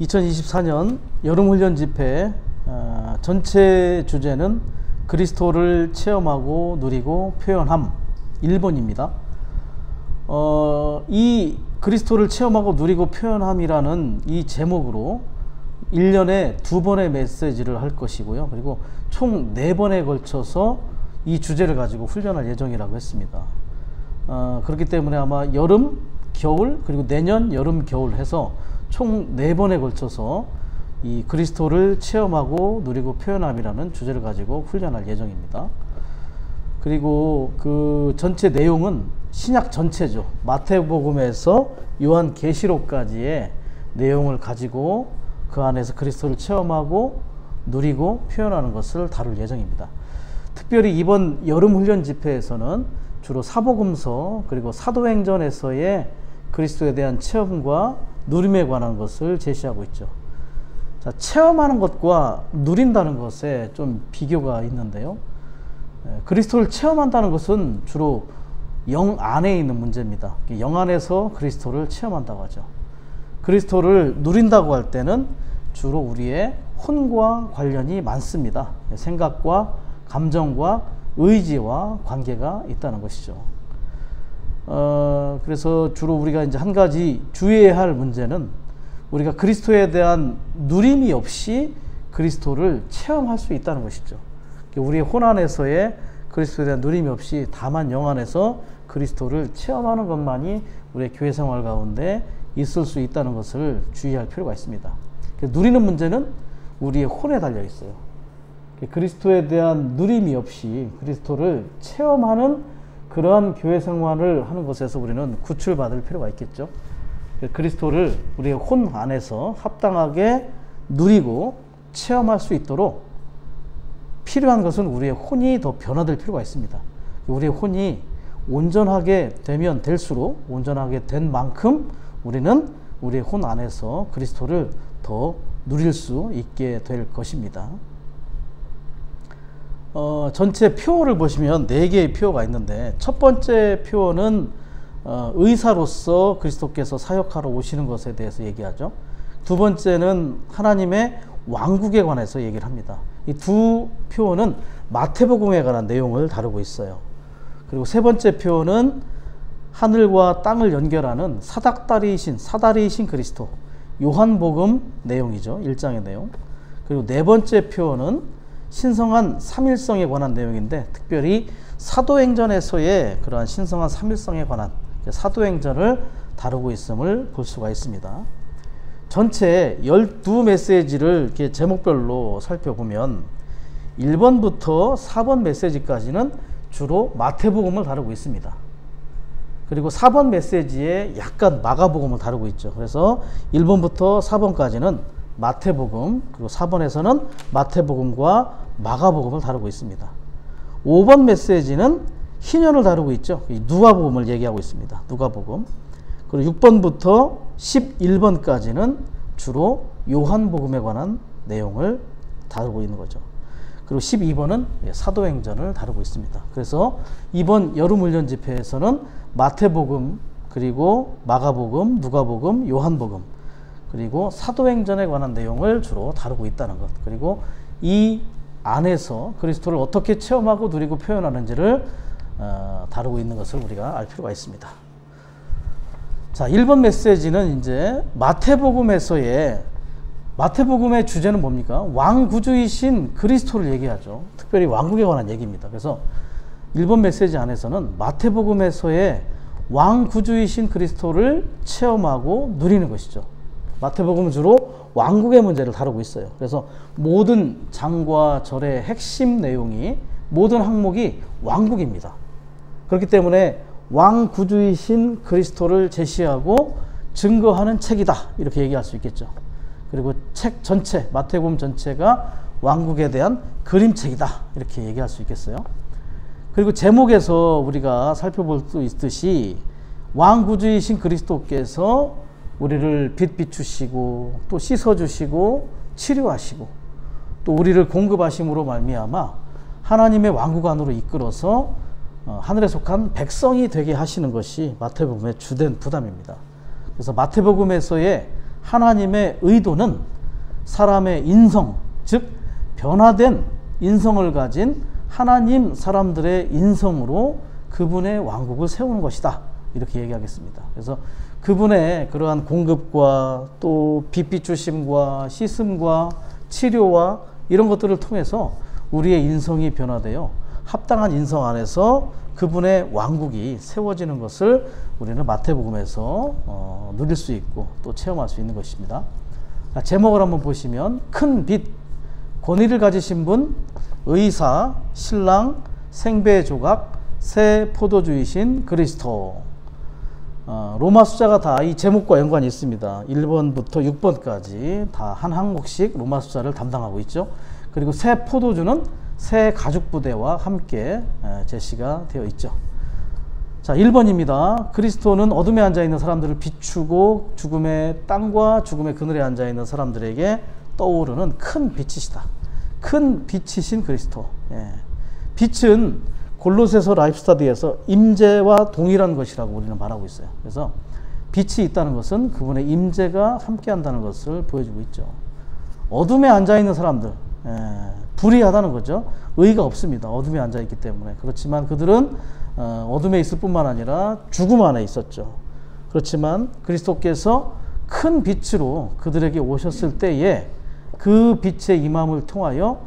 2024년 여름훈련 집회 전체 주제는 그리스도를 체험하고 누리고 표현함 1번입니다. 이 그리스도를 체험하고 누리고 표현함이라는 이 제목으로 1년에 2번의 메시지를 할 것이고요. 그리고 총 4번에 걸쳐서 이 주제를 가지고 훈련할 예정이라고 했습니다. 그렇기 때문에 아마 여름, 겨울, 그리고 내년 여름, 겨울 해서 총 4번에 걸쳐서 이 그리스도를 체험하고 누리고 표현함이라는 주제를 가지고 훈련할 예정입니다. 그리고 그 전체 내용은 신약 전체죠. 마태복음에서 요한계시록까지의 내용을 가지고 그 안에서 그리스도를 체험하고 누리고 표현하는 것을 다룰 예정입니다. 특별히 이번 여름훈련 집회에서는 주로 사복음서 그리고 사도행전에서의 그리스도에 대한 체험과 누림에 관한 것을 제시하고 있죠. 자, 체험하는 것과 누린다는 것에 좀 비교가 있는데요. 그리스도를 체험한다는 것은 주로 영 안에 있는 문제입니다. 영 안에서 그리스도를 체험한다고 하죠. 그리스도를 누린다고 할 때는 주로 우리의 혼과 관련이 많습니다. 생각과 감정과 의지와 관계가 있다는 것이죠. 그래서 주로 우리가 이제 한 가지 주의해야 할 문제는 우리가 그리스도에 대한 누림이 없이 그리스도를 체험할 수 있다는 것이죠. 우리의 혼 안에서의 그리스도에 대한 누림이 없이 다만 영 안에서 그리스도를 체험하는 것만이 우리의 교회 생활 가운데 있을 수 있다는 것을 주의할 필요가 있습니다. 누리는 문제는 우리의 혼에 달려 있어요. 그리스도에 대한 누림이 없이 그리스도를 체험하는 그러한 교회 생활을 하는 것에서 우리는 구출받을 필요가 있겠죠. 그리스도를 우리의 혼 안에서 합당하게 누리고 체험할 수 있도록 필요한 것은 우리의 혼이 더 변화될 필요가 있습니다. 우리의 혼이 온전하게 되면 될수록 온전하게 된 만큼 우리는 우리의 혼 안에서 그리스도를 더 누릴 수 있게 될 것입니다. 전체 표어를 보시면 4개의 표어가 있는데 첫 번째 표어는 의사로서 그리스도께서 사역하러 오시는 것에 대해서 얘기하죠. 두 번째는 하나님의 왕국에 관해서 얘기를 합니다. 이 두 표어는 마태복음에 관한 내용을 다루고 있어요. 그리고 세 번째 표어는 하늘과 땅을 연결하는 사다리이신 그리스도, 요한복음 내용이죠. 1장의 내용. 그리고 네 번째 표어는 신성한 삼일성에 관한 내용인데 특별히 사도행전에서의 그러한 신성한 삼일성에 관한 사도행전을 다루고 있음을 볼 수가 있습니다. 전체 12메시지를 이렇게 제목별로 살펴보면 1번부터 4번 메시지까지는 주로 마태복음을 다루고 있습니다. 그리고 4번 메시지에 약간 마가복음을 다루고 있죠. 그래서 1번부터 4번까지는 마태복음, 그리고 4번에서는 마태복음과 마가복음을 다루고 있습니다. 5번 메시지는 희년을 다루고 있죠. 누가복음을 얘기하고 있습니다. 누가복음. 그리고 6번부터 11번까지는 주로 요한복음에 관한 내용을 다루고 있는 거죠. 그리고 12번은 사도행전을 다루고 있습니다. 그래서 이번 여름훈련 집회에서는 마태복음, 그리고 마가복음, 누가복음, 요한복음, 그리고 사도행전에 관한 내용을 주로 다루고 있다는 것. 그리고 이 안에서 그리스도를 어떻게 체험하고 누리고 표현하는지를 다루고 있는 것을 우리가 알 필요가 있습니다. 자, 1번 메시지는 이제 마태복음의 주제는 뭡니까? 왕구주이신 그리스도를 얘기하죠. 특별히 왕국에 관한 얘기입니다. 그래서 1번 메시지 안에서는 마태복음에서의 왕구주이신 그리스도를 체험하고 누리는 것이죠. 마태복음은 주로 왕국의 문제를 다루고 있어요. 그래서 모든 장과 절의 핵심 내용이, 모든 항목이 왕국입니다. 그렇기 때문에 왕구주이신 그리스도를 제시하고 증거하는 책이다, 이렇게 얘기할 수 있겠죠. 그리고 책 전체, 마태복음 전체가 왕국에 대한 그림책이다, 이렇게 얘기할 수 있겠어요. 그리고 제목에서 우리가 살펴볼 수 있듯이 왕구주이신 그리스도께서 우리를 빛 비추시고 또 씻어주시고 치료하시고 또 우리를 공급하심으로 말미암아 하나님의 왕국 안으로 이끌어서 하늘에 속한 백성이 되게 하시는 것이 마태복음의 주된 부담입니다. 그래서 마태복음에서의 하나님의 의도는 사람의 인성, 즉 변화된 인성을 가진 하나님 사람들의 인성으로 그분의 왕국을 세우는 것이다, 이렇게 얘기하겠습니다. 그래서 그분의 그러한 공급과 또 빛빛 주심과 씻음과 치료와 이런 것들을 통해서 우리의 인성이 변화되어 합당한 인성 안에서 그분의 왕국이 세워지는 것을 우리는 마태복음에서 누릴 수 있고 또 체험할 수 있는 것입니다. 자, 제목을 한번 보시면 큰 빛, 권위를 가지신 분, 의사, 신랑, 생배의 조각, 새 포도주이신 그리스도. 로마 숫자가 다 이 제목과 연관이 있습니다. 1번부터 6번까지 다 한 항목씩 로마 숫자를 담당하고 있죠. 그리고 새 포도주는 새 가죽 부대와 함께 제시가 되어 있죠. 자, 1번입니다. 그리스도는 어둠에 앉아있는 사람들을 비추고 죽음의 땅과 죽음의 그늘에 앉아있는 사람들에게 떠오르는 큰 빛이시다. 큰 빛이신 그리스도. 빛은 골로새서 라이프스타디에서 임재와 동일한 것이라고 우리는 말하고 있어요. 그래서 빛이 있다는 것은 그분의 임재가 함께한다는 것을 보여주고 있죠. 어둠에 앉아있는 사람들, 불의하다는 거죠. 의가 없습니다. 어둠에 앉아있기 때문에. 그렇지만 그들은 어둠에 있을 뿐만 아니라 죽음 안에 있었죠. 그렇지만 그리스도께서 큰 빛으로 그들에게 오셨을 때에 그 빛의 임함을 통하여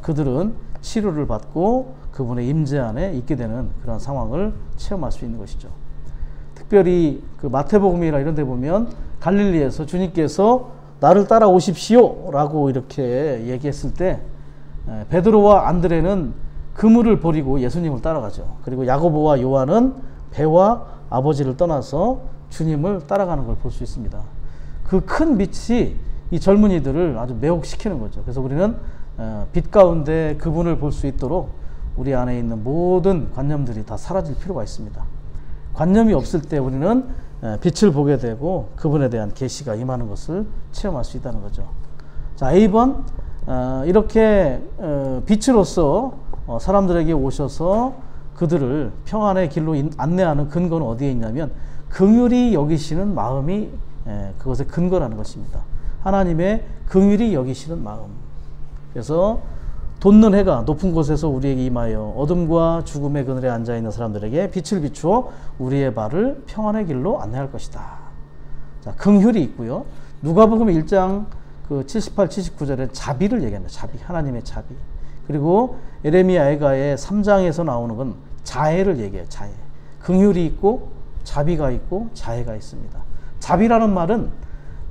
그들은 치료를 받고 그분의 임재 안에 있게 되는 그런 상황을 체험할 수 있는 것이죠. 특별히 그 마태복음이나 이런 데 보면 갈릴리에서 주님께서 나를 따라오십시오 라고 이렇게 얘기했을 때 베드로와 안드레는 그물을 버리고 예수님을 따라가죠. 그리고 야고보와 요한은 배와 아버지를 떠나서 주님을 따라가는 걸 볼 수 있습니다. 그 큰 빛이 이 젊은이들을 아주 매혹시키는 거죠. 그래서 우리는 빛 가운데 그분을 볼 수 있도록 우리 안에 있는 모든 관념들이 다 사라질 필요가 있습니다. 관념이 없을 때 우리는 빛을 보게 되고 그분에 대한 계시가 임하는 것을 체험할 수 있다는 거죠. 자, A번, 이렇게 빛으로서 사람들에게 오셔서 그들을 평안의 길로 안내하는 근거는 어디에 있냐면 긍휼히 여기시는 마음이 그것의 근거라는 것입니다. 하나님의 긍휼히 여기시는 마음. 그래서 돋는 해가 높은 곳에서 우리에게 임하여 어둠과 죽음의 그늘에 앉아있는 사람들에게 빛을 비추어 우리의 발을 평안의 길로 안내할 것이다. 자, 긍휼이 있고요. 누가복음 1장 그 78, 79절에 자비를 얘기합니다. 자비, 하나님의 자비. 그리고 에레미야 애가의 3장에서 나오는 건 자애를 얘기해요. 자애. 긍휼이 있고 자비가 있고 자애가 있습니다. 자비라는 말은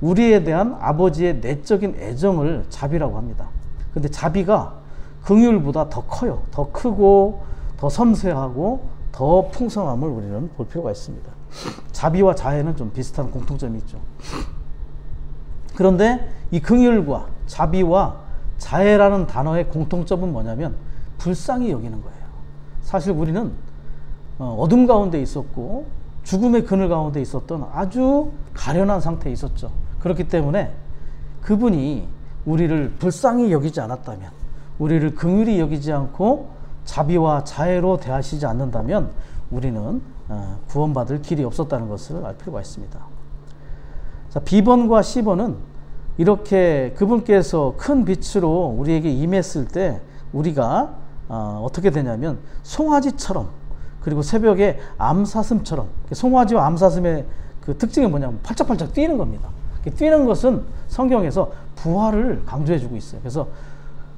우리에 대한 아버지의 내적인 애정을 자비라고 합니다. 근데 자비가 긍휼보다 더 커요. 더 크고 더 섬세하고 더 풍성함을 우리는 볼 필요가 있습니다. 자비와 자애는 좀 비슷한 공통점이 있죠. 그런데 이 긍휼과 자비와 자애라는 단어의 공통점은 뭐냐면 불쌍히 여기는 거예요. 사실 우리는 어둠 가운데 있었고 죽음의 그늘 가운데 있었던 아주 가련한 상태에 있었죠. 그렇기 때문에 그분이 우리를 불쌍히 여기지 않았다면, 우리를 긍휼히 여기지 않고 자비와 자애로 대하시지 않는다면 우리는 구원받을 길이 없었다는 것을 알 필요가 있습니다. 자, B번과 C번은 이렇게 그분께서 큰 빛으로 우리에게 임했을 때 우리가 어떻게 되냐면 송아지처럼, 그리고 새벽에 암사슴처럼, 송아지와 암사슴의 그 특징이 뭐냐면 팔짝팔짝 뛰는 겁니다. 뛰는 것은 성경에서 부활을 강조해 주고 있어요. 그래서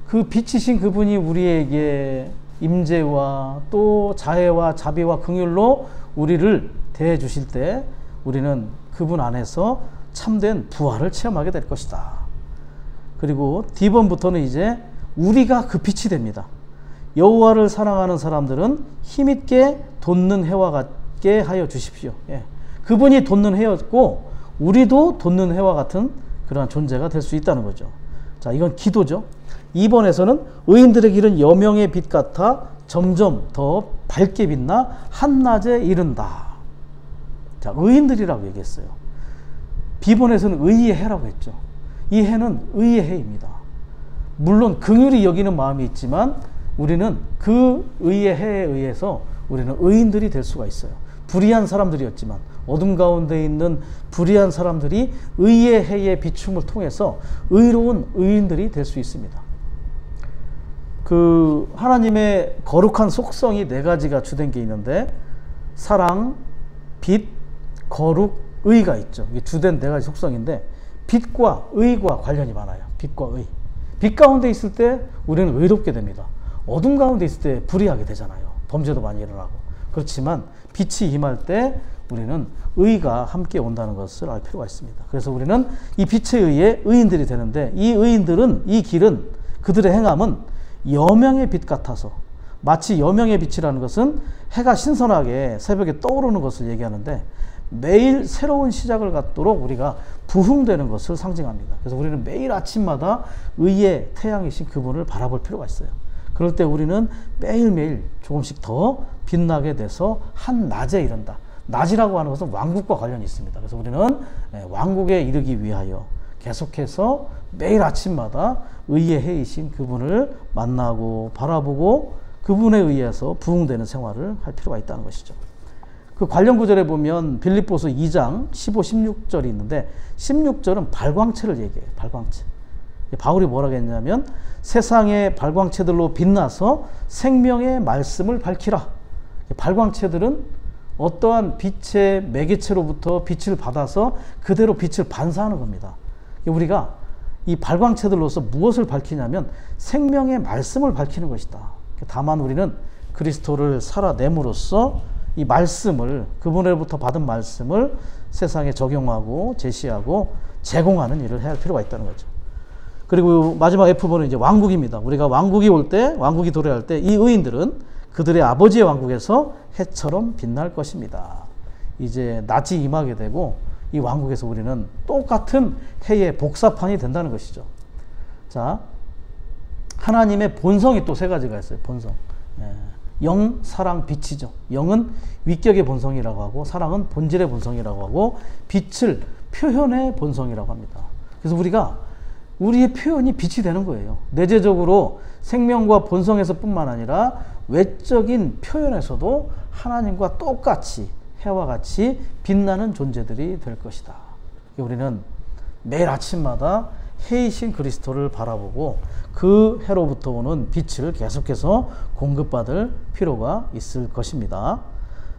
그 빛이신 그분이 우리에게 임재와 또 자애와 자비와 긍휼로 우리를 대해 주실 때 우리는 그분 안에서 참된 부활을 체험하게 될 것이다. 그리고 D번부터는 이제 우리가 그 빛이 됩니다. 여호와를 사랑하는 사람들은 힘있게 돋는 해와 같게 하여 주십시오. 그분이 돋는 해였고 우리도 돋는 해와 같은 그러한 존재가 될 수 있다는 거죠. 자, 이건 기도죠. 2번에서는 의인들의 길은 여명의 빛 같아 점점 더 밝게 빛나 한낮에 이른다. 자, 의인들이라고 얘기했어요. B번에서는 의의 해라고 했죠. 이 해는 의의 해입니다. 물론 긍휼히 여기는 마음이 있지만 우리는 그 의의 해에 의해서 우리는 의인들이 될 수가 있어요. 불의한 사람들이었지만 어둠 가운데 있는 불의한 사람들이 의의 해의 비춤을 통해서 의로운 의인들이 될 수 있습니다. 그 하나님의 거룩한 속성이 네 가지가 주된 게 있는데 사랑, 빛, 거룩, 의가 있죠. 이게 주된 네 가지 속성인데 빛과 의과 관련이 많아요. 빛과 의. 빛 가운데 있을 때 우리는 의롭게 됩니다. 어둠 가운데 있을 때 불의하게 되잖아요. 범죄도 많이 일어나고. 그렇지만 빛이 임할 때 우리는 의가 함께 온다는 것을 알 필요가 있습니다. 그래서 우리는 이 빛에 의해 의인들이 되는데 이 의인들은, 이 길은, 그들의 행함은 여명의 빛 같아서, 마치 여명의 빛이라는 것은 해가 신선하게 새벽에 떠오르는 것을 얘기하는데 매일 새로운 시작을 갖도록 우리가 부흥되는 것을 상징합니다. 그래서 우리는 매일 아침마다 의의 태양이신 그분을 바라볼 필요가 있어요. 그럴 때 우리는 매일매일 조금씩 더 빛나게 돼서 한 낮에 이른다. 낮이라고 하는 것은 왕국과 관련이 있습니다. 그래서 우리는 왕국에 이르기 위하여 계속해서 매일 아침마다 의의 해이신 그분을 만나고 바라보고 그분에 의해서 부흥되는 생활을 할 필요가 있다는 것이죠. 그 관련 구절에 보면 빌립보서 2장 15, 16절이 있는데 16절은 발광체를 얘기해요. 발광체. 바울이 뭐라고 했냐면 세상의 발광체들로 빛나서 생명의 말씀을 밝히라. 발광체들은 어떠한 빛의 매개체로부터 빛을 받아서 그대로 빛을 반사하는 겁니다. 우리가 이 발광체들로서 무엇을 밝히냐면 생명의 말씀을 밝히는 것이다. 다만 우리는 그리스도를 살아냄으로써 이 말씀을, 그분으로부터 받은 말씀을 세상에 적용하고 제시하고 제공하는 일을 해야 할 필요가 있다는 거죠. 그리고 마지막 F번은 이제 왕국입니다. 우리가 왕국이 올 때, 왕국이 도래할 때 이 의인들은 그들의 아버지의 왕국에서 해처럼 빛날 것입니다. 이제 낮이 임하게 되고 이 왕국에서 우리는 똑같은 해의 복사판이 된다는 것이죠. 자, 하나님의 본성이 또 세 가지가 있어요. 본성. 영, 사랑, 빛이죠. 영은 위격의 본성이라고 하고 사랑은 본질의 본성이라고 하고 빛을 표현의 본성이라고 합니다. 그래서 우리의 표현이 빛이 되는 거예요. 내재적으로 생명과 본성에서 뿐만 아니라 외적인 표현에서도 하나님과 똑같이 해와 같이 빛나는 존재들이 될 것이다. 우리는 매일 아침마다 해이신 그리스도를 바라보고 그 해로부터 오는 빛을 계속해서 공급받을 필요가 있을 것입니다.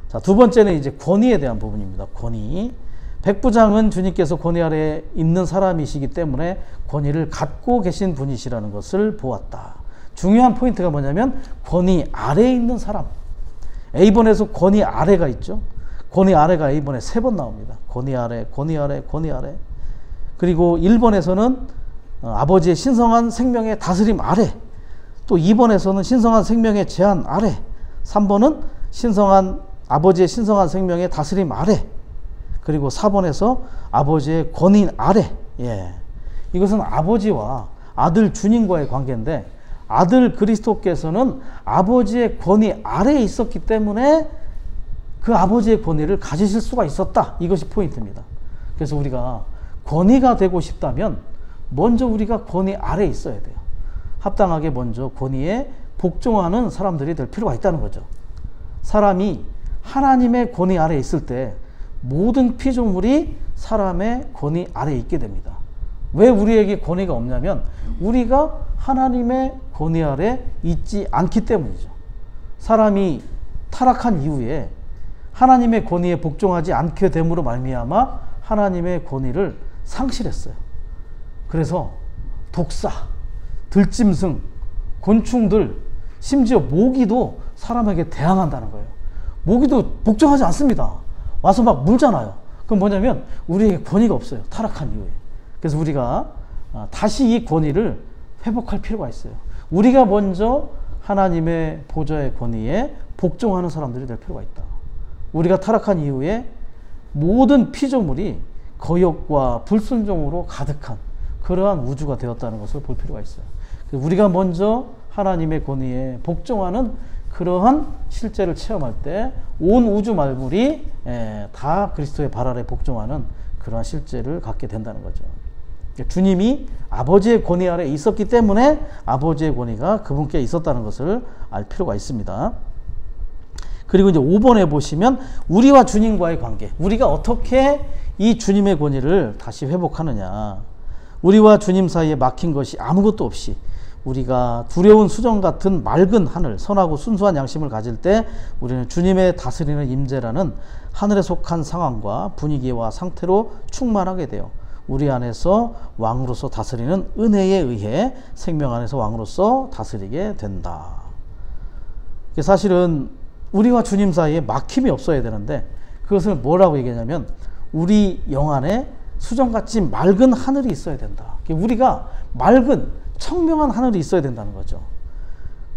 자, 두 번째는 이제 권위에 대한 부분입니다. 권위. 백부장은 주님께서 권위 아래에 있는 사람이시기 때문에 권위를 갖고 계신 분이시라는 것을 보았다. 중요한 포인트가 뭐냐면 권위 아래에 있는 사람. A번에서 권위 아래가 있죠. 권위 아래가 A번에 3번 나옵니다. 권위 아래, 권위 아래, 권위 아래. 그리고 1번에서는 아버지의 신성한 생명의 다스림 아래, 또 2번에서는 신성한 생명의 제한 아래, 3번은 아버지의 신성한 생명의 다스림 아래, 그리고 4번에서 아버지의 권위 아래. 이것은 아버지와 아들 주님과의 관계인데 아들 그리스도께서는 아버지의 권위 아래에 있었기 때문에 그 아버지의 권위를 가지실 수가 있었다. 이것이 포인트입니다. 그래서 우리가 권위가 되고 싶다면 먼저 우리가 권위 아래에 있어야 돼요. 합당하게 먼저 권위에 복종하는 사람들이 될 필요가 있다는 거죠. 사람이 하나님의 권위 아래에 있을 때 모든 피조물이 사람의 권위 아래에 있게 됩니다. 왜 우리에게 권위가 없냐면 우리가 하나님의 권위 아래 있지 않기 때문이죠. 사람이 타락한 이후에 하나님의 권위에 복종하지 않게 됨으로 말미암아 하나님의 권위를 상실했어요. 그래서 독사, 들짐승, 곤충들, 심지어 모기도 사람에게 대항한다는 거예요. 모기도 복종하지 않습니다. 와서 막 물잖아요. 그럼 뭐냐면 우리에게 권위가 없어요. 타락한 이후에. 그래서 우리가 다시 이 권위를 회복할 필요가 있어요. 우리가 먼저 하나님의 보좌의 권위에 복종하는 사람들이 될 필요가 있다. 우리가 타락한 이후에 모든 피조물이 거역과 불순종으로 가득한 그러한 우주가 되었다는 것을 볼 필요가 있어요. 우리가 먼저 하나님의 권위에 복종하는 그러한 실제를 체험할 때 온 우주 만물이 다 그리스도의 발 아래 복종하는 그러한 실제를 갖게 된다는 거죠. 주님이 아버지의 권위 아래 있었기 때문에 아버지의 권위가 그분께 있었다는 것을 알 필요가 있습니다. 그리고 이제 5번에 보시면 우리와 주님과의 관계, 우리가 어떻게 이 주님의 권위를 다시 회복하느냐. 우리와 주님 사이에 막힌 것이 아무것도 없이 우리가 두려운 수정 같은 맑은 하늘, 선하고 순수한 양심을 가질 때 우리는 주님의 다스리는 임재라는 하늘에 속한 상황과 분위기와 상태로 충만하게 돼요. 우리 안에서 왕으로서 다스리는 은혜에 의해 생명 안에서 왕으로서 다스리게 된다. 사실은 우리와 주님 사이에 막힘이 없어야 되는데 그것을 뭐라고 얘기하냐면 우리 영 안에 수정같이 맑은 하늘이 있어야 된다. 우리가 맑은 청명한 하늘이 있어야 된다는 거죠.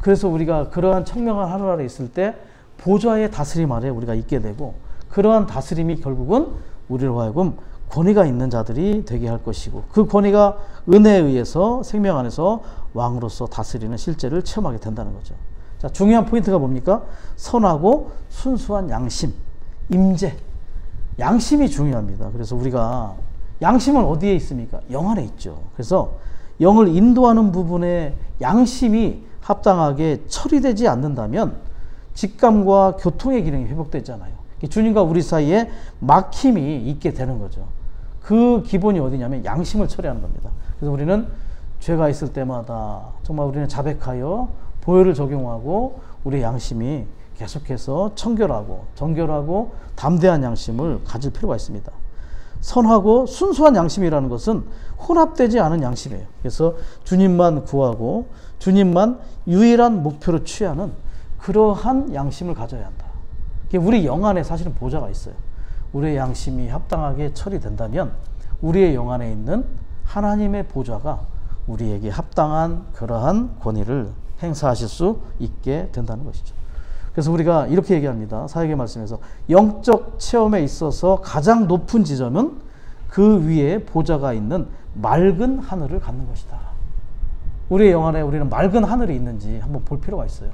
그래서 우리가 그러한 청명한 하늘 아래 있을 때 보좌의 다스림 아래 우리가 있게 되고 그러한 다스림이 결국은 우리로 하여금 권위가 있는 자들이 되게 할 것이고 그 권위가 은혜에 의해서 생명 안에서 왕으로서 다스리는 실제를 체험하게 된다는 거죠. 자, 중요한 포인트가 뭡니까? 선하고 순수한 양심, 임재. 양심이 중요합니다. 그래서 우리가 양심은 어디에 있습니까? 영 안에 있죠. 그래서 영을 인도하는 부분에 양심이 합당하게 처리되지 않는다면 직감과 교통의 기능이 회복되잖아요. 주님과 우리 사이에 막힘이 있게 되는 거죠. 그 기본이 어디냐면 양심을 처리하는 겁니다. 그래서 우리는 죄가 있을 때마다 정말 우리는 자백하여 보혈을 적용하고 우리의 양심이 계속해서 청결하고 정결하고 담대한 양심을 가질 필요가 있습니다. 선하고 순수한 양심이라는 것은 혼합되지 않은 양심이에요. 그래서 주님만 구하고 주님만 유일한 목표로 취하는 그러한 양심을 가져야 한다. 우리 영 안에 사실은 보좌가 있어요. 우리의 양심이 합당하게 처리된다면 우리의 영 안에 있는 하나님의 보좌가 우리에게 합당한 그러한 권위를 행사하실 수 있게 된다는 것이죠. 그래서 우리가 이렇게 얘기합니다. 사역의 말씀에서 영적 체험에 있어서 가장 높은 지점은 그 위에 보좌가 있는 맑은 하늘을 갖는 것이다. 우리의 영 안에 우리는 맑은 하늘이 있는지 한번 볼 필요가 있어요.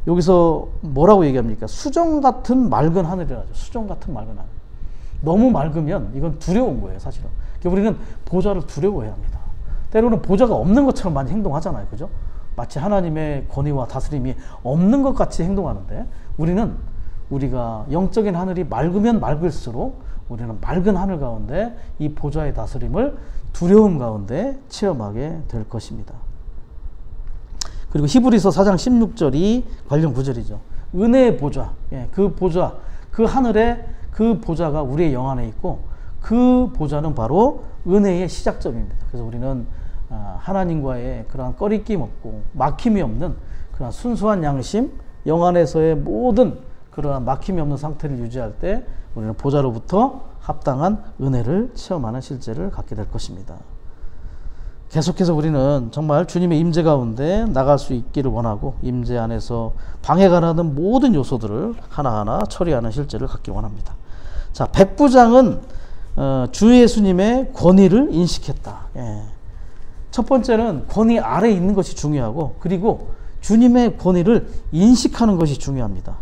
여기서 뭐라고 얘기합니까? 수정 같은 맑은 하늘이라죠. 수정 같은 맑은 하늘. 너무 맑으면 이건 두려운 거예요, 사실은. 우리는 보좌를 두려워해야 합니다. 때로는 보좌가 없는 것처럼 많이 행동하잖아요. 그죠? 마치 하나님의 권위와 다스림이 없는 것 같이 행동하는데 우리가 영적인 하늘이 맑으면 맑을수록 우리는 맑은 하늘 가운데 이 보좌의 다스림을 두려움 가운데 체험하게 될 것입니다. 그리고 히브리서 4장 16절이 관련 구절이죠. 은혜의 보좌, 그 보좌, 그 하늘에 그 보좌가 우리의 영 안에 있고 그 보좌는 바로 은혜의 시작점입니다. 그래서 우리는 하나님과의 그러한 꺼리낌 없고 막힘이 없는 그러한 순수한 양심, 영 안에서의 모든 그러한 막힘이 없는 상태를 유지할 때 우리는 보좌로부터 합당한 은혜를 체험하는 실제를 갖게 될 것입니다. 계속해서 우리는 정말 주님의 임재 가운데 나갈 수 있기를 원하고 임재 안에서 방해가 나는 모든 요소들을 하나하나 처리하는 실제를 갖기 원합니다. 자, 백부장은 주 예수님의 권위를 인식했다. 첫 번째는 권위 아래에 있는 것이 중요하고 그리고 주님의 권위를 인식하는 것이 중요합니다.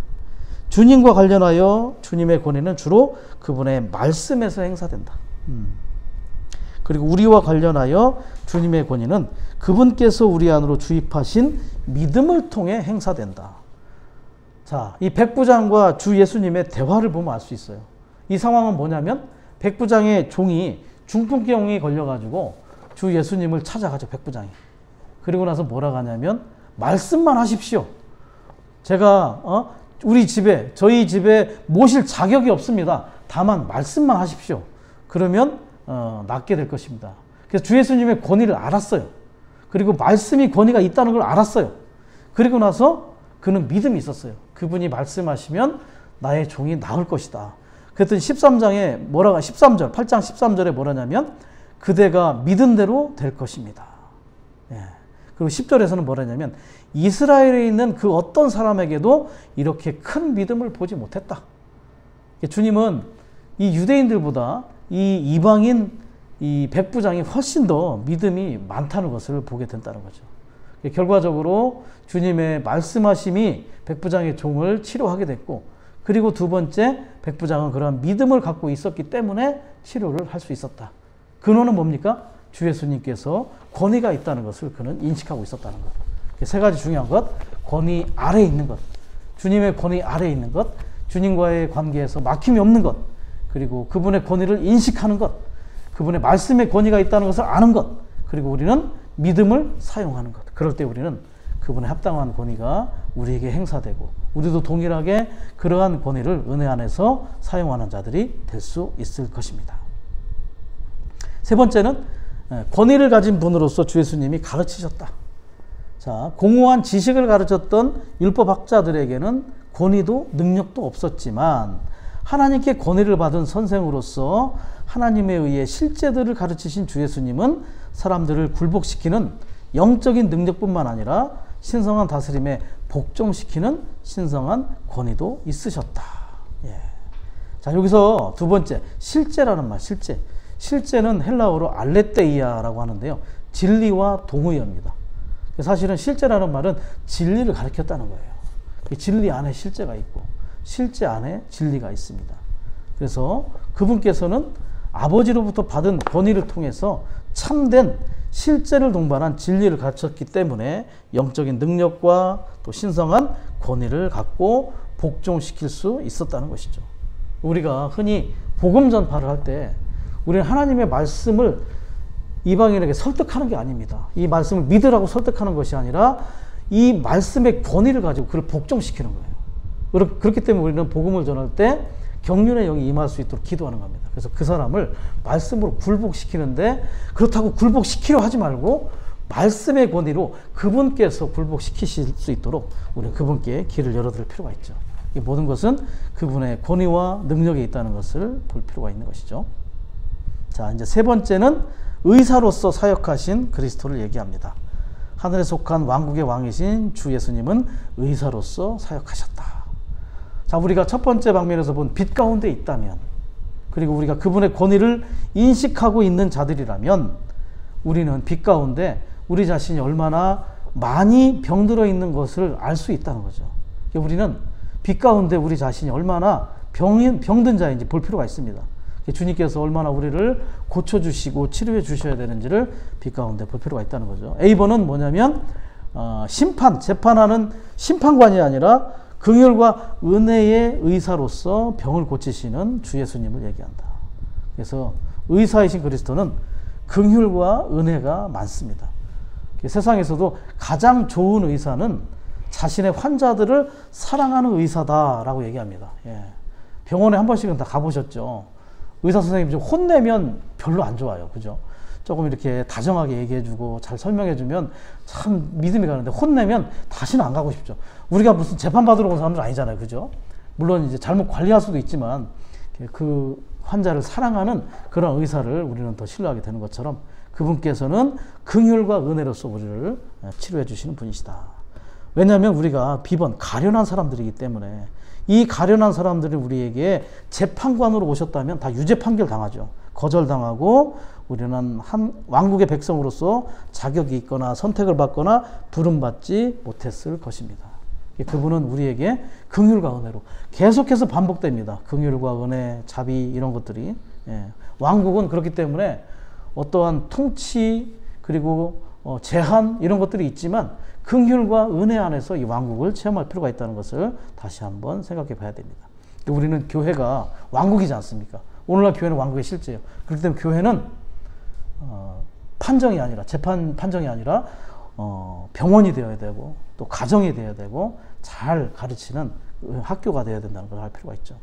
주님과 관련하여 주님의 권위는 주로 그분의 말씀에서 행사된다. 그리고 우리와 관련하여 주님의 권위는 그분께서 우리 안으로 주입하신 믿음을 통해 행사된다. 자, 이 백부장과 주 예수님의 대화를 보면 알 수 있어요. 이 상황은 뭐냐면 백부장의 종이 중풍병에 걸려가지고 주 예수님을 찾아가죠, 백부장이. 그리고 나서 뭐라고 하냐면 말씀만 하십시오. 제가 저희 집에 모실 자격이 없습니다. 다만 말씀만 하십시오. 그러면 낫게 될 것입니다. 그래서 주 예수님의 권위를 알았어요. 그리고 말씀이 권위가 있다는 걸 알았어요. 그리고 나서 그는 믿음이 있었어요. 그분이 말씀하시면 나의 종이 나을 것이다. 그랬더니 8장 13절에 뭐라냐면 그대가 믿은 대로 될 것입니다. 그리고 10절에서는 뭐라냐면 이스라엘에 있는 그 어떤 사람에게도 이렇게 큰 믿음을 보지 못했다. 주님은 이 유대인들보다 이 이방인 이 백부장이 훨씬 더 믿음이 많다는 것을 보게 된다는 거죠. 결과적으로 주님의 말씀하심이 백부장의 종을 치료하게 됐고 그리고 두 번째 백부장은 그러한 믿음을 갖고 있었기 때문에 치료를 할 수 있었다. 근원은 뭡니까? 주 예수님께서 권위가 있다는 것을 그는 인식하고 있었다는 것. 세 가지 중요한 것, 권위 아래에 있는 것, 주님의 권위 아래에 있는 것, 주님과의 관계에서 막힘이 없는 것, 그리고 그분의 권위를 인식하는 것, 그분의 말씀의 권위가 있다는 것을 아는 것, 그리고 우리는 믿음을 사용하는 것. 그럴 때 우리는 그분의 합당한 권위가 우리에게 행사되고 우리도 동일하게 그러한 권위를 은혜 안에서 사용하는 자들이 될 수 있을 것입니다. 세 번째는 권위를 가진 분으로서 주 예수님이 가르치셨다. 자, 공허한 지식을 가르쳤던 율법학자들에게는 권위도 능력도 없었지만 하나님께 권위를 받은 선생으로서 하나님에 의해 실제들을 가르치신 주 예수님은 사람들을 굴복시키는 영적인 능력뿐만 아니라 신성한 다스림에 복종시키는 신성한 권위도 있으셨다. 예. 자, 여기서 두 번째, 실제라는 말, 실제. 실제는 헬라어로 알레테이아라고 하는데요. 진리와 동의어입니다. 사실은 실제라는 말은 진리를 가르쳤다는 거예요. 진리 안에 실제가 있고 실제 안에 진리가 있습니다. 그래서 그분께서는 아버지로부터 받은 권위를 통해서 참된 실제를 동반한 진리를 가르쳤기 때문에 영적인 능력과 또 신성한 권위를 갖고 복종시킬 수 있었다는 것이죠. 우리가 흔히 복음 전파를 할 때 우리는 하나님의 말씀을 이방인에게 설득하는 게 아닙니다. 이 말씀을 믿으라고 설득하는 것이 아니라 이 말씀의 권위를 가지고 그를 복종시키는 거예요. 그렇기 때문에 우리는 복음을 전할 때 경륜의 영이 임할 수 있도록 기도하는 겁니다. 그래서 그 사람을 말씀으로 굴복시키는데 그렇다고 굴복시키려 하지 말고 말씀의 권위로 그분께서 굴복시키실 수 있도록 우리는 그분께 길을 열어드릴 필요가 있죠. 이 모든 것은 그분의 권위와 능력이 있다는 것을 볼 필요가 있는 것이죠. 자, 이제 세 번째는 의사로서 사역하신 그리스도를 얘기합니다. 하늘에 속한 왕국의 왕이신 주 예수님은 의사로서 사역하셨다. 자, 우리가 첫 번째 방면에서 본 빛 가운데 있다면, 그리고 우리가 그분의 권위를 인식하고 있는 자들이라면 우리는 빛 가운데 우리 자신이 얼마나 많이 병들어 있는 것을 알 수 있다는 거죠. 우리는 빛 가운데 우리 자신이 얼마나 병든 자인지 볼 필요가 있습니다. 주님께서 얼마나 우리를 고쳐주시고 치료해 주셔야 되는지를 빛 가운데 볼 필요가 있다는 거죠. A번은 뭐냐면 재판하는 심판관이 아니라 긍휼과 은혜의 의사로서 병을 고치시는 주 예수님을 얘기한다. 그래서 의사이신 그리스도는 긍휼과 은혜가 많습니다. 세상에서도 가장 좋은 의사는 자신의 환자들을 사랑하는 의사다라고 얘기합니다. 예. 병원에 한 번씩은 다 가보셨죠. 의사 선생님이 좀 혼내면 별로 안 좋아요. 그죠? 조금 이렇게 다정하게 얘기해주고 잘 설명해주면 참 믿음이 가는데 혼내면 다시는 안 가고 싶죠. 우리가 무슨 재판받으러 온 사람들 아니잖아요. 그죠? 물론 이제 잘못 관리할 수도 있지만 그 환자를 사랑하는 그런 의사를 우리는 더 신뢰하게 되는 것처럼 그분께서는 긍휼과 은혜로서 우리를 치료해 주시는 분이시다. 왜냐하면 우리가 비번 가련한 사람들이기 때문에 이 가련한 사람들이 우리에게 재판관으로 오셨다면 다 유죄 판결 당하죠. 거절당하고 우리는 한 왕국의 백성으로서 자격이 있거나 선택을 받거나 부름받지 못했을 것입니다. 그분은 우리에게 긍휼과 은혜로 계속해서 반복됩니다. 긍휼과 은혜, 자비 이런 것들이. 왕국은 그렇기 때문에 어떠한 통치 그리고 제한 이런 것들이 있지만 긍휼과 은혜 안에서 이 왕국을 체험할 필요가 있다는 것을 다시 한번 생각해 봐야 됩니다. 우리는 교회가 왕국이지 않습니까? 오늘날 교회는 왕국의 실제예요. 그렇기 때문에 교회는 판정이 아니라 재판 판정이 아니라 병원이 되어야 되고 또 가정이 되어야 되고 잘 가르치는 학교가 되어야 된다는 걸 알 필요가 있죠.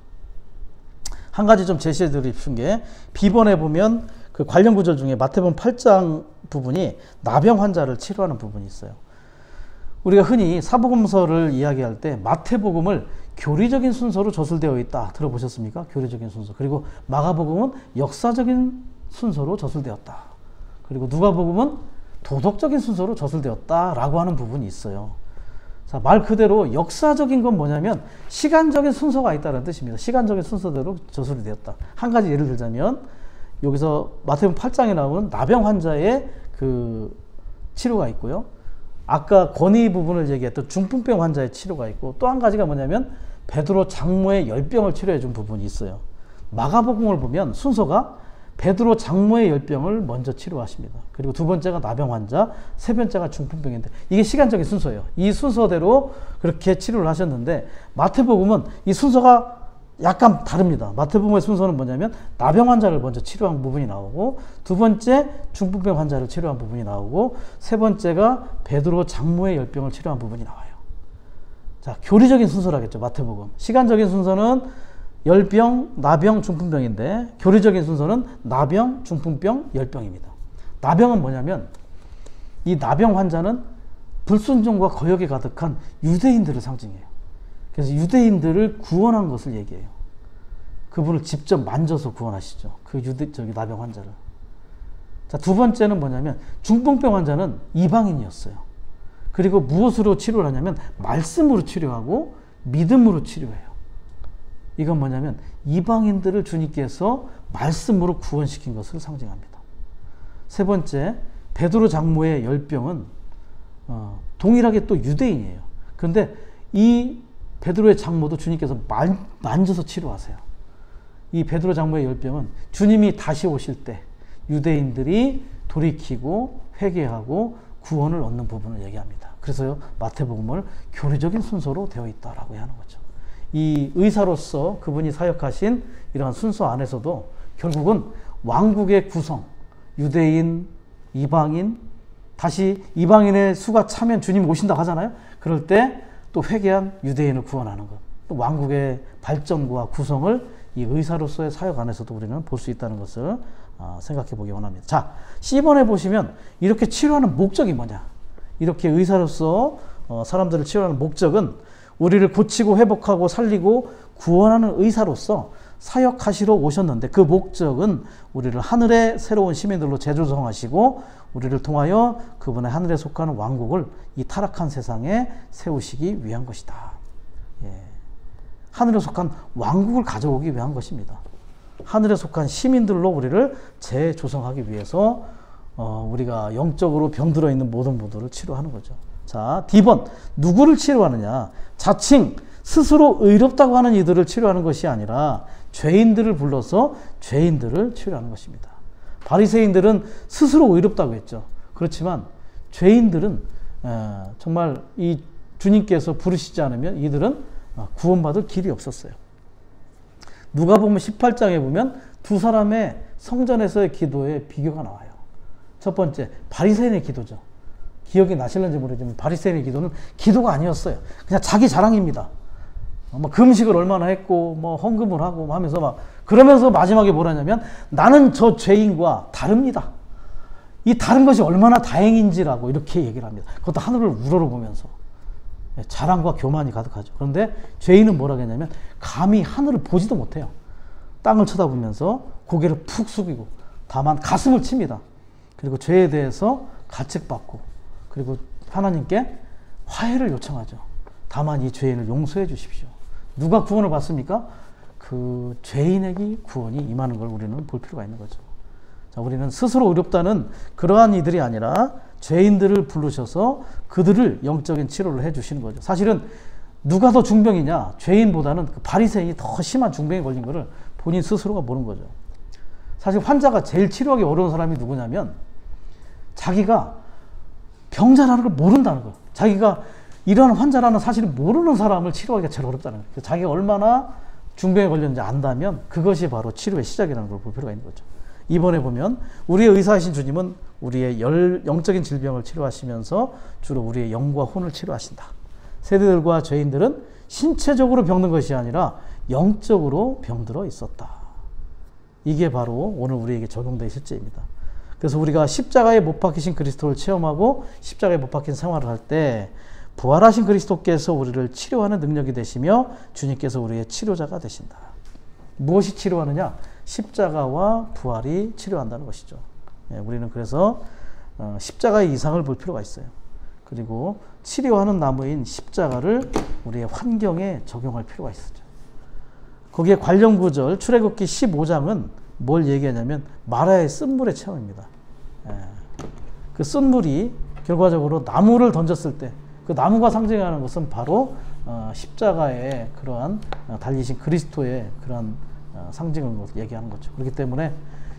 한 가지 좀 제시해 드리고 싶은 게 B번에 보면 그 관련 구절 중에 마태복음 8장 부분이 나병 환자를 치료하는 부분이 있어요. 우리가 흔히 사복음서를 이야기할 때 마태복음을 교리적인 순서로 저술되어 있다 들어보셨습니까? 교리적인 순서. 그리고 마가복음은 역사적인 순서로 저술되었다. 그리고 누가복음은 도덕적인 순서로 저술되었다라고 하는 부분이 있어요. 자, 말 그대로 역사적인 건 뭐냐면 시간적인 순서가 있다는 뜻입니다. 시간적인 순서대로 저술이 되었다. 한 가지 예를 들자면 여기서 마태복음 8장에 나오는 나병 환자의 그 치료가 있고요. 아까 권위 부분을 얘기했던 중풍병 환자의 치료가 있고 또 한 가지가 뭐냐면 베드로 장모의 열병을 치료해 준 부분이 있어요. 마가복음을 보면 순서가 베드로 장모의 열병을 먼저 치료하십니다. 그리고 두 번째가 나병 환자, 세 번째가 중풍병인데 이게 시간적인 순서예요. 이 순서대로 그렇게 치료를 하셨는데 마태복음은 이 순서가 약간 다릅니다. 마태복음의 순서는 뭐냐면 나병 환자를 먼저 치료한 부분이 나오고, 두 번째 중풍병 환자를 치료한 부분이 나오고, 세 번째가 베드로 장모의 열병을 치료한 부분이 나와요. 자, 교리적인 순서라겠죠. 마태복음. 시간적인 순서는 열병, 나병, 중풍병인데 교리적인 순서는 나병, 중풍병, 열병입니다. 나병은 뭐냐면 이 나병 환자는 불순종과 거역이 가득한 유대인들을 상징해요. 그래서 유대인들을 구원한 것을 얘기해요. 그분을 직접 만져서 구원하시죠. 그 나병 환자를. 자, 두 번째는 뭐냐면 중풍병 환자는 이방인이었어요. 그리고 무엇으로 치료를 하냐면 말씀으로 치료하고 믿음으로 치료해요. 이건 뭐냐면 이방인들을 주님께서 말씀으로 구원시킨 것을 상징합니다. 세 번째, 베드로 장모의 열병은 동일하게 또 유대인이에요. 그런데 이 베드로의 장모도 주님께서 만져서 치료하세요. 이 베드로 장모의 열병은 주님이 다시 오실 때 유대인들이 돌이키고 회개하고 구원을 얻는 부분을 얘기합니다. 그래서요, 마태복음을 교리적인 순서로 되어 있다라고 하는 거죠. 이 의사로서 그분이 사역하신 이러한 순서 안에서도 결국은 왕국의 구성, 유대인, 이방인, 다시 이방인의 수가 차면 주님이 오신다고 하잖아요. 그럴 때 또 회개한 유대인을 구원하는 것, 또 왕국의 발전과 구성을 이 의사로서의 사역 안에서도 우리는 볼 수 있다는 것을 생각해 보기 원합니다. 자, C번에 보시면 이렇게 치료하는 목적이 뭐냐? 이렇게 의사로서 사람들을 치료하는 목적은 우리를 고치고 회복하고 살리고 구원하는 의사로서 사역하시러 오셨는데, 그 목적은 우리를 하늘의 새로운 시민들로 재조성하시고 우리를 통하여 그분의 하늘에 속하는 왕국을 이 타락한 세상에 세우시기 위한 것이다. 예. 하늘에 속한 왕국을 가져오기 위한 것입니다. 하늘에 속한 시민들로 우리를 재조성하기 위해서 우리가 영적으로 병들어 있는 모든 분들을 치료하는 거죠. 자, D번, 누구를 치료하느냐? 자칭 스스로 의롭다고 하는 이들을 치료하는 것이 아니라 죄인들을 불러서 죄인들을 치료하는 것입니다. 바리새인들은 스스로 의롭다고 했죠. 그렇지만 죄인들은 정말 이 주님께서 부르시지 않으면 이들은 구원받을 길이 없었어요. 누가복음 18장에 보면 두 사람의 성전에서의 기도의 비교가 나와요. 첫 번째, 바리새인의 기도죠. 기억이 나실는지 모르지만 바리새인의 기도는 기도가 아니었어요. 그냥 자기 자랑입니다. 금식을 얼마나 했고 헌금을 하고 하면서 그러면서 마지막에 뭐라냐면 나는 저 죄인과 다릅니다. 이 다른 것이 얼마나 다행인지라고 이렇게 얘기를 합니다. 그것도 하늘을 우러러보면서 자랑과 교만이 가득하죠. 그런데 죄인은 뭐라고 했냐면 감히 하늘을 보지도 못해요. 땅을 쳐다보면서 고개를 푹 숙이고 다만 가슴을 칩니다. 그리고 죄에 대해서 가책받고 그리고 하나님께 화해를 요청하죠. 다만 이 죄인을 용서해 주십시오. 누가 구원을 받습니까? 그 죄인에게 구원이 임하는 걸 우리는 볼 필요가 있는 거죠. 자, 우리는 스스로 의롭다는 그러한 이들이 아니라 죄인들을 부르셔서 그들을 영적인 치료를 해주시는 거죠. 사실은 누가 더 중병이냐? 죄인보다는 그 바리새인이 더 심한 중병에 걸린 거를 본인 스스로가 모르는 거죠. 사실 환자가 제일 치료하기 어려운 사람이 누구냐면 자기가 병자라는 걸 모른다는 거예요. 자기가 이러한 환자라는 사실을 모르는 사람을 치료하기가 제일 어렵다는 거예요. 자기가 얼마나 중병에 걸렸는지 안다면 그것이 바로 치료의 시작이라는 걸 볼 필요가 있는 거죠. 이번에 보면 우리의 의사이신 주님은 우리의 영적인 질병을 치료하시면서 주로 우리의 영과 혼을 치료하신다. 세대들과 죄인들은 신체적으로 병든 것이 아니라 영적으로 병들어 있었다. 이게 바로 오늘 우리에게 적용된 실제입니다. 그래서 우리가 십자가에 못 박히신 그리스도를 체험하고 십자가에 못 박힌 생활을 할 때 부활하신 그리스도께서 우리를 치료하는 능력이 되시며 주님께서 우리의 치료자가 되신다. 무엇이 치료하느냐? 십자가와 부활이 치료한다는 것이죠. 예, 우리는 그래서 십자가의 이상을 볼 필요가 있어요. 그리고 치료하는 나무인 십자가를 우리의 환경에 적용할 필요가 있었죠. 거기에 관련 구절 출애굽기 15장은 뭘 얘기하냐면 마라의 쓴물의 체험입니다. 예, 그 쓴물이 결과적으로 나무를 던졌을 때 그 나무가 상징하는 것은 바로 십자가의 그러한 달리신 그리스도의 그러한 상징을 얘기하는 거죠. 그렇기 때문에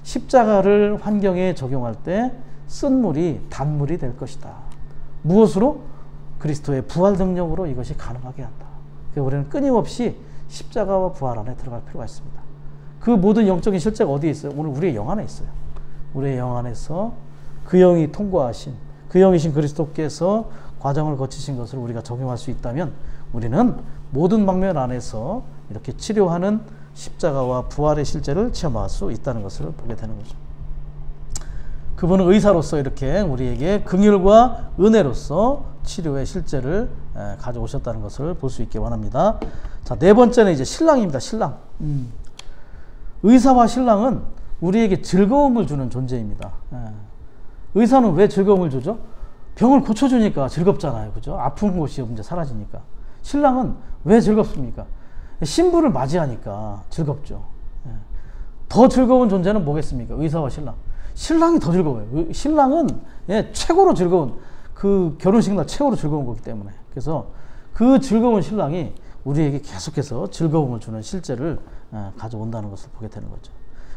십자가를 환경에 적용할 때 쓴 물이 단물이 될 것이다. 무엇으로? 그리스도의 부활 능력으로 이것이 가능하게 한다. 그래서 우리는 끊임없이 십자가와 부활 안에 들어갈 필요가 있습니다. 그 모든 영적인 실제가 어디에 있어요? 오늘 우리의 영 안에 있어요. 우리의 영 안에서 그 영이 통과하신, 그 영이신 그리스도께서 과정을 거치신 것을 우리가 적용할 수 있다면 우리는 모든 방면 안에서 이렇게 치료하는 십자가와 부활의 실제를 체험할 수 있다는 것을 보게 되는 거죠. 그분은 의사로서 이렇게 우리에게 긍휼과 은혜로서 치료의 실제를 가져오셨다는 것을 볼 수 있게 원합니다. 자, 네 번째는 이제 신랑입니다. 신랑. 의사와 신랑은 우리에게 즐거움을 주는 존재입니다. 의사는 왜 즐거움을 주죠? 병을 고쳐주니까 즐겁잖아요. 그죠? 아픈 곳이 이제 사라지니까. 신랑은 왜 즐겁습니까? 신부를 맞이하니까 즐겁죠. 더 즐거운 존재는 뭐겠습니까? 의사와 신랑. 신랑이 더 즐거워요. 신랑은 최고로 즐거운, 그 결혼식 날 최고로 즐거운 거기 때문에. 그래서 그 즐거운 신랑이 우리에게 계속해서 즐거움을 주는 실제를 가져온다는 것을 보게 되는 거죠.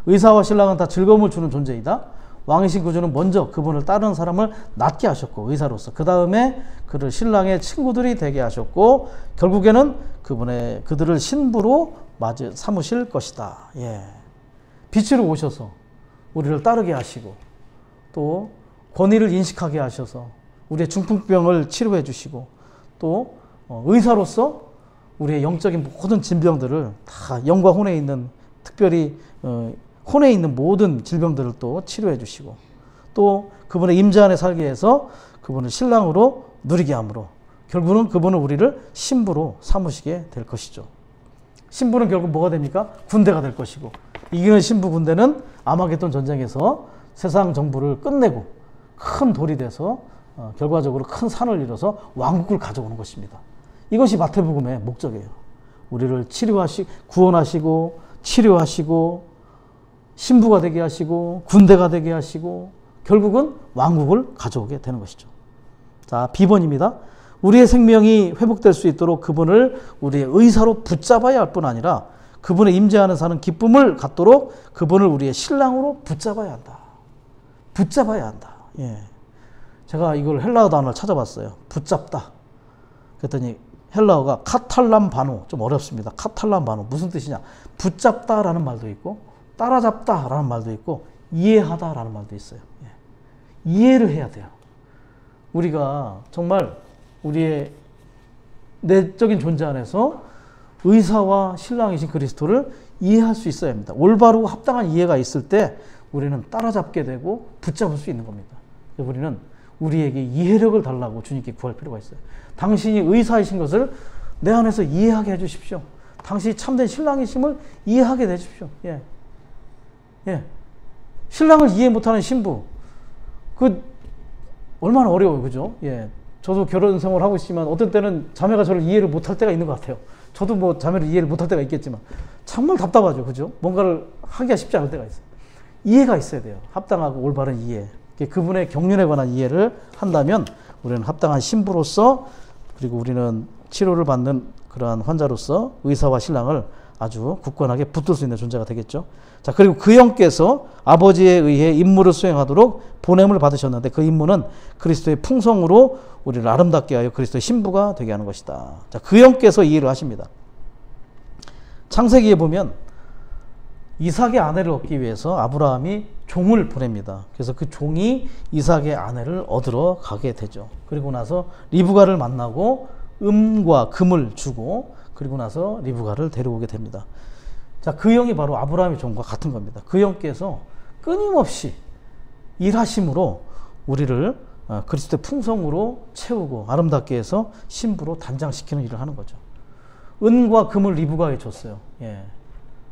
의사와 신랑은 다 즐거움을 주는 존재이다. 왕이신 구주는 먼저 그분을 따르는 사람을 낫게 하셨고, 의사로서. 그 다음에 그를 신랑의 친구들이 되게 하셨고, 결국에는 그들을 신부로 삼으실 것이다. 예. 빛으로 오셔서 우리를 따르게 하시고, 또 권위를 인식하게 하셔서 우리의 중풍병을 치료해 주시고, 또 의사로서 우리의 영적인 모든 질병들을 다 영과 혼에 있는, 특별히 혼에 있는 모든 질병들을 또 치료해 주시고, 또 그분의 임재 안에 살게 해서 그분을 신랑으로 누리게 함으로 결국은 그분은 우리를 신부로 삼으시게 될 것이죠. 신부는 결국 뭐가 됩니까? 군대가 될 것이고, 이기는 신부 군대는 아마겟돈 전쟁에서 세상 정부를 끝내고 큰 돌이 돼서 결과적으로 큰 산을 이뤄서 왕국을 가져오는 것입니다. 이것이 마태복음의 목적이에요. 우리를 구원하시고 치료하시고 신부가 되게 하시고 군대가 되게 하시고 결국은 왕국을 가져오게 되는 것이죠. 자, B번입니다. 우리의 생명이 회복될 수 있도록 그분을 우리의 의사로 붙잡아야 할 뿐 아니라 그분의 임재하는 사는 기쁨을 갖도록 그분을 우리의 신랑으로 붙잡아야 한다. 붙잡아야 한다. 예. 제가 이걸 헬라어 단어를 찾아봤어요. 붙잡다. 그랬더니 헬라어가 카탈람바노, 좀 어렵습니다. 카탈람바노 무슨 뜻이냐? 붙잡다라는 말도 있고 따라잡다라는 말도 있고 이해하다라는 말도 있어요. 예. 이해를 해야 돼요. 우리가 정말 우리의 내적인 존재 안에서 의사와 신랑이신 그리스도를 이해할 수 있어야 합니다. 올바르고 합당한 이해가 있을 때 우리는 따라잡게 되고 붙잡을 수 있는 겁니다. 우리는 우리에게 이해력을 달라고 주님께 구할 필요가 있어요. 당신이 의사이신 것을 내 안에서 이해하게 해주십시오. 당신이 참된 신랑이심을 이해하게 해주십시오. 예. 예. 신랑을 이해 못하는 신부, 얼마나 어려워요. 그죠? 예. 저도 결혼 생활을 하고 있지만 어떤 때는 자매가 저를 이해를 못할 때가 있는 것 같아요. 저도 뭐 자매를 이해를 못할 때가 있겠지만 정말 답답하죠. 그죠? 뭔가를 하기가 쉽지 않을 때가 있어요. 이해가 있어야 돼요. 합당하고 올바른 이해. 그분의 경륜에 관한 이해를 한다면 우리는 합당한 신부로서, 그리고 우리는 치료를 받는 그러한 환자로서 의사와 신랑을 아주 굳건하게 붙들 수 있는 존재가 되겠죠. 자, 그리고 그 영께서 아버지에 의해 임무를 수행하도록 보냄을 받으셨는데 그 임무는 그리스도의 풍성으로 우리를 아름답게 하여 그리스도의 신부가 되게 하는 것이다. 자, 그 영께서 이 일을 하십니다. 창세기에 보면 이삭의 아내를 얻기 위해서 아브라함이 종을 보냅니다. 그래서 그 종이 이삭의 아내를 얻으러 가게 되죠. 그리고 나서 리브가를 만나고 음과 금을 주고, 그리고 나서 리브가를 데려오게 됩니다. 자, 그 영이 바로 아브라함의 종과 같은 겁니다. 그 영께서 끊임없이 일하심으로 우리를 그리스도의 풍성으로 채우고 아름답게 해서 신부로 단장시키는 일을 하는 거죠. 은과 금을 리브가에 줬어요. 예.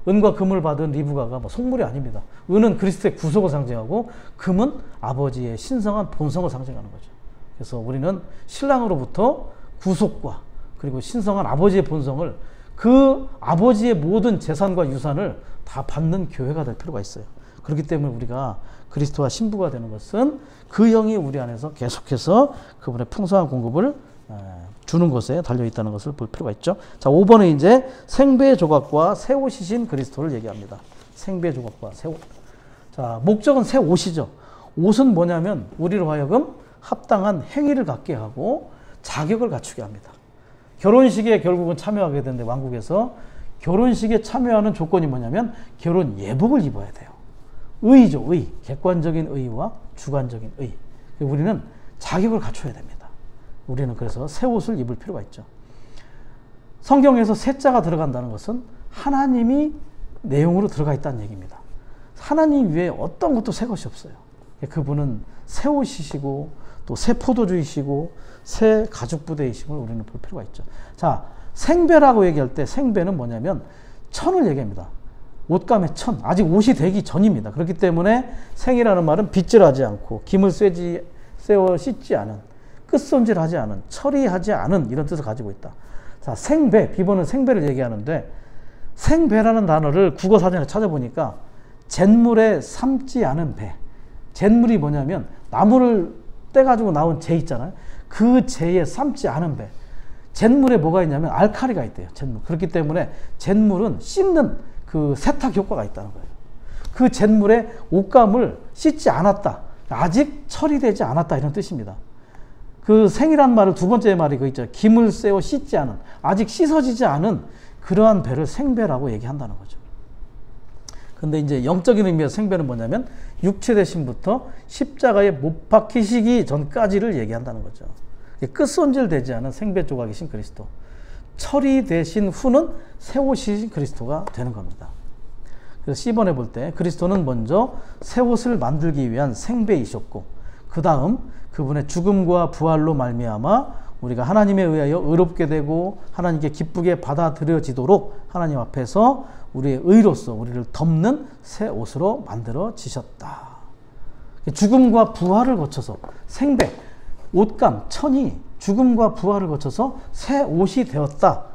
은과 금을 받은 리브가가 뭐 속물이 아닙니다. 은은 그리스도의 구속을 상징하고 금은 아버지의 신성한 본성을 상징하는 거죠. 그래서 우리는 신랑으로부터 구속과 그리고 신성한 아버지의 본성을, 그 아버지의 모든 재산과 유산을 다 받는 교회가 될 필요가 있어요. 그렇기 때문에 우리가 그리스도와 신부가 되는 것은 그 영이 우리 안에서 계속해서 그분의 풍성한 공급을 주는 것에 달려있다는 것을 볼 필요가 있죠. 자, 5번은 이제 생배 조각과 새 옷이신 그리스도를 얘기합니다. 생배 조각과 새 옷. 자, 목적은 새 옷이죠. 옷은 뭐냐면 우리로 하여금 합당한 행위를 갖게 하고 자격을 갖추게 합니다. 결혼식에 결국은 참여하게 되는데 왕국에서 결혼식에 참여하는 조건이 뭐냐면 결혼 예복을 입어야 돼요. 의죠, 의. 객관적인 의와 주관적인 의. 우리는 자격을 갖춰야 됩니다. 우리는 그래서 새 옷을 입을 필요가 있죠. 성경에서 새자가 들어간다는 것은 하나님이 내용으로 들어가 있다는 얘기입니다. 하나님 외에 어떤 것도 새 것이 없어요. 그분은 새 옷이시고 또 새 포도주이시고 새 가죽부대이심을 우리는 볼 필요가 있죠. 자, 생배라고 얘기할 때 생배는 뭐냐면 천을 얘기합니다. 옷감의 천, 아직 옷이 되기 전입니다. 그렇기 때문에 생이라는 말은 빗질하지 않고 김을 쐬어 씻지 않은, 끝손질하지 않은, 처리하지 않은 이런 뜻을 가지고 있다. 자, 생배, 비번은 생배를 얘기하는데 생배라는 단어를 국어사전에 찾아보니까 잿물에 삶지 않은 배. 잿물이 뭐냐면 나무를 떼가지고 나온 재 있잖아요. 그 재에 삶지 않은 배. 잿물에 뭐가 있냐면 알칼리가 있대요. 잿물. 그렇기 때문에 잿물은 씻는 그 세탁 효과가 있다는 거예요. 그 잿물에 옷감을 씻지 않았다. 아직 처리되지 않았다. 이런 뜻입니다. 그 생이란 말을 두 번째 말이 그 있죠. 김을 쐬어 씻지 않은, 아직 씻어지지 않은 그러한 배를 생배라고 얘기한다는 거죠. 근데 이제 영적인 의미에서 생배는 뭐냐면 육체 대신부터 십자가에 못 박히시기 전까지를 얘기한다는 거죠. 끝손질 되지 않은 생배 조각이신 그리스도, 처리되신 후는 새 옷이신 그리스도가 되는 겁니다. 그래서 C번에 볼 때 그리스도는 먼저 새 옷을 만들기 위한 생배이셨고 그 다음 그분의 죽음과 부활로 말미암아 우리가 하나님에 의하여 의롭게 되고 하나님께 기쁘게 받아들여지도록 하나님 앞에서 우리의 의로서 우리를 덮는 새 옷으로 만들어지셨다. 죽음과 부활을 거쳐서 생배, 옷감, 천이 죽음과 부활을 거쳐서 새 옷이 되었다.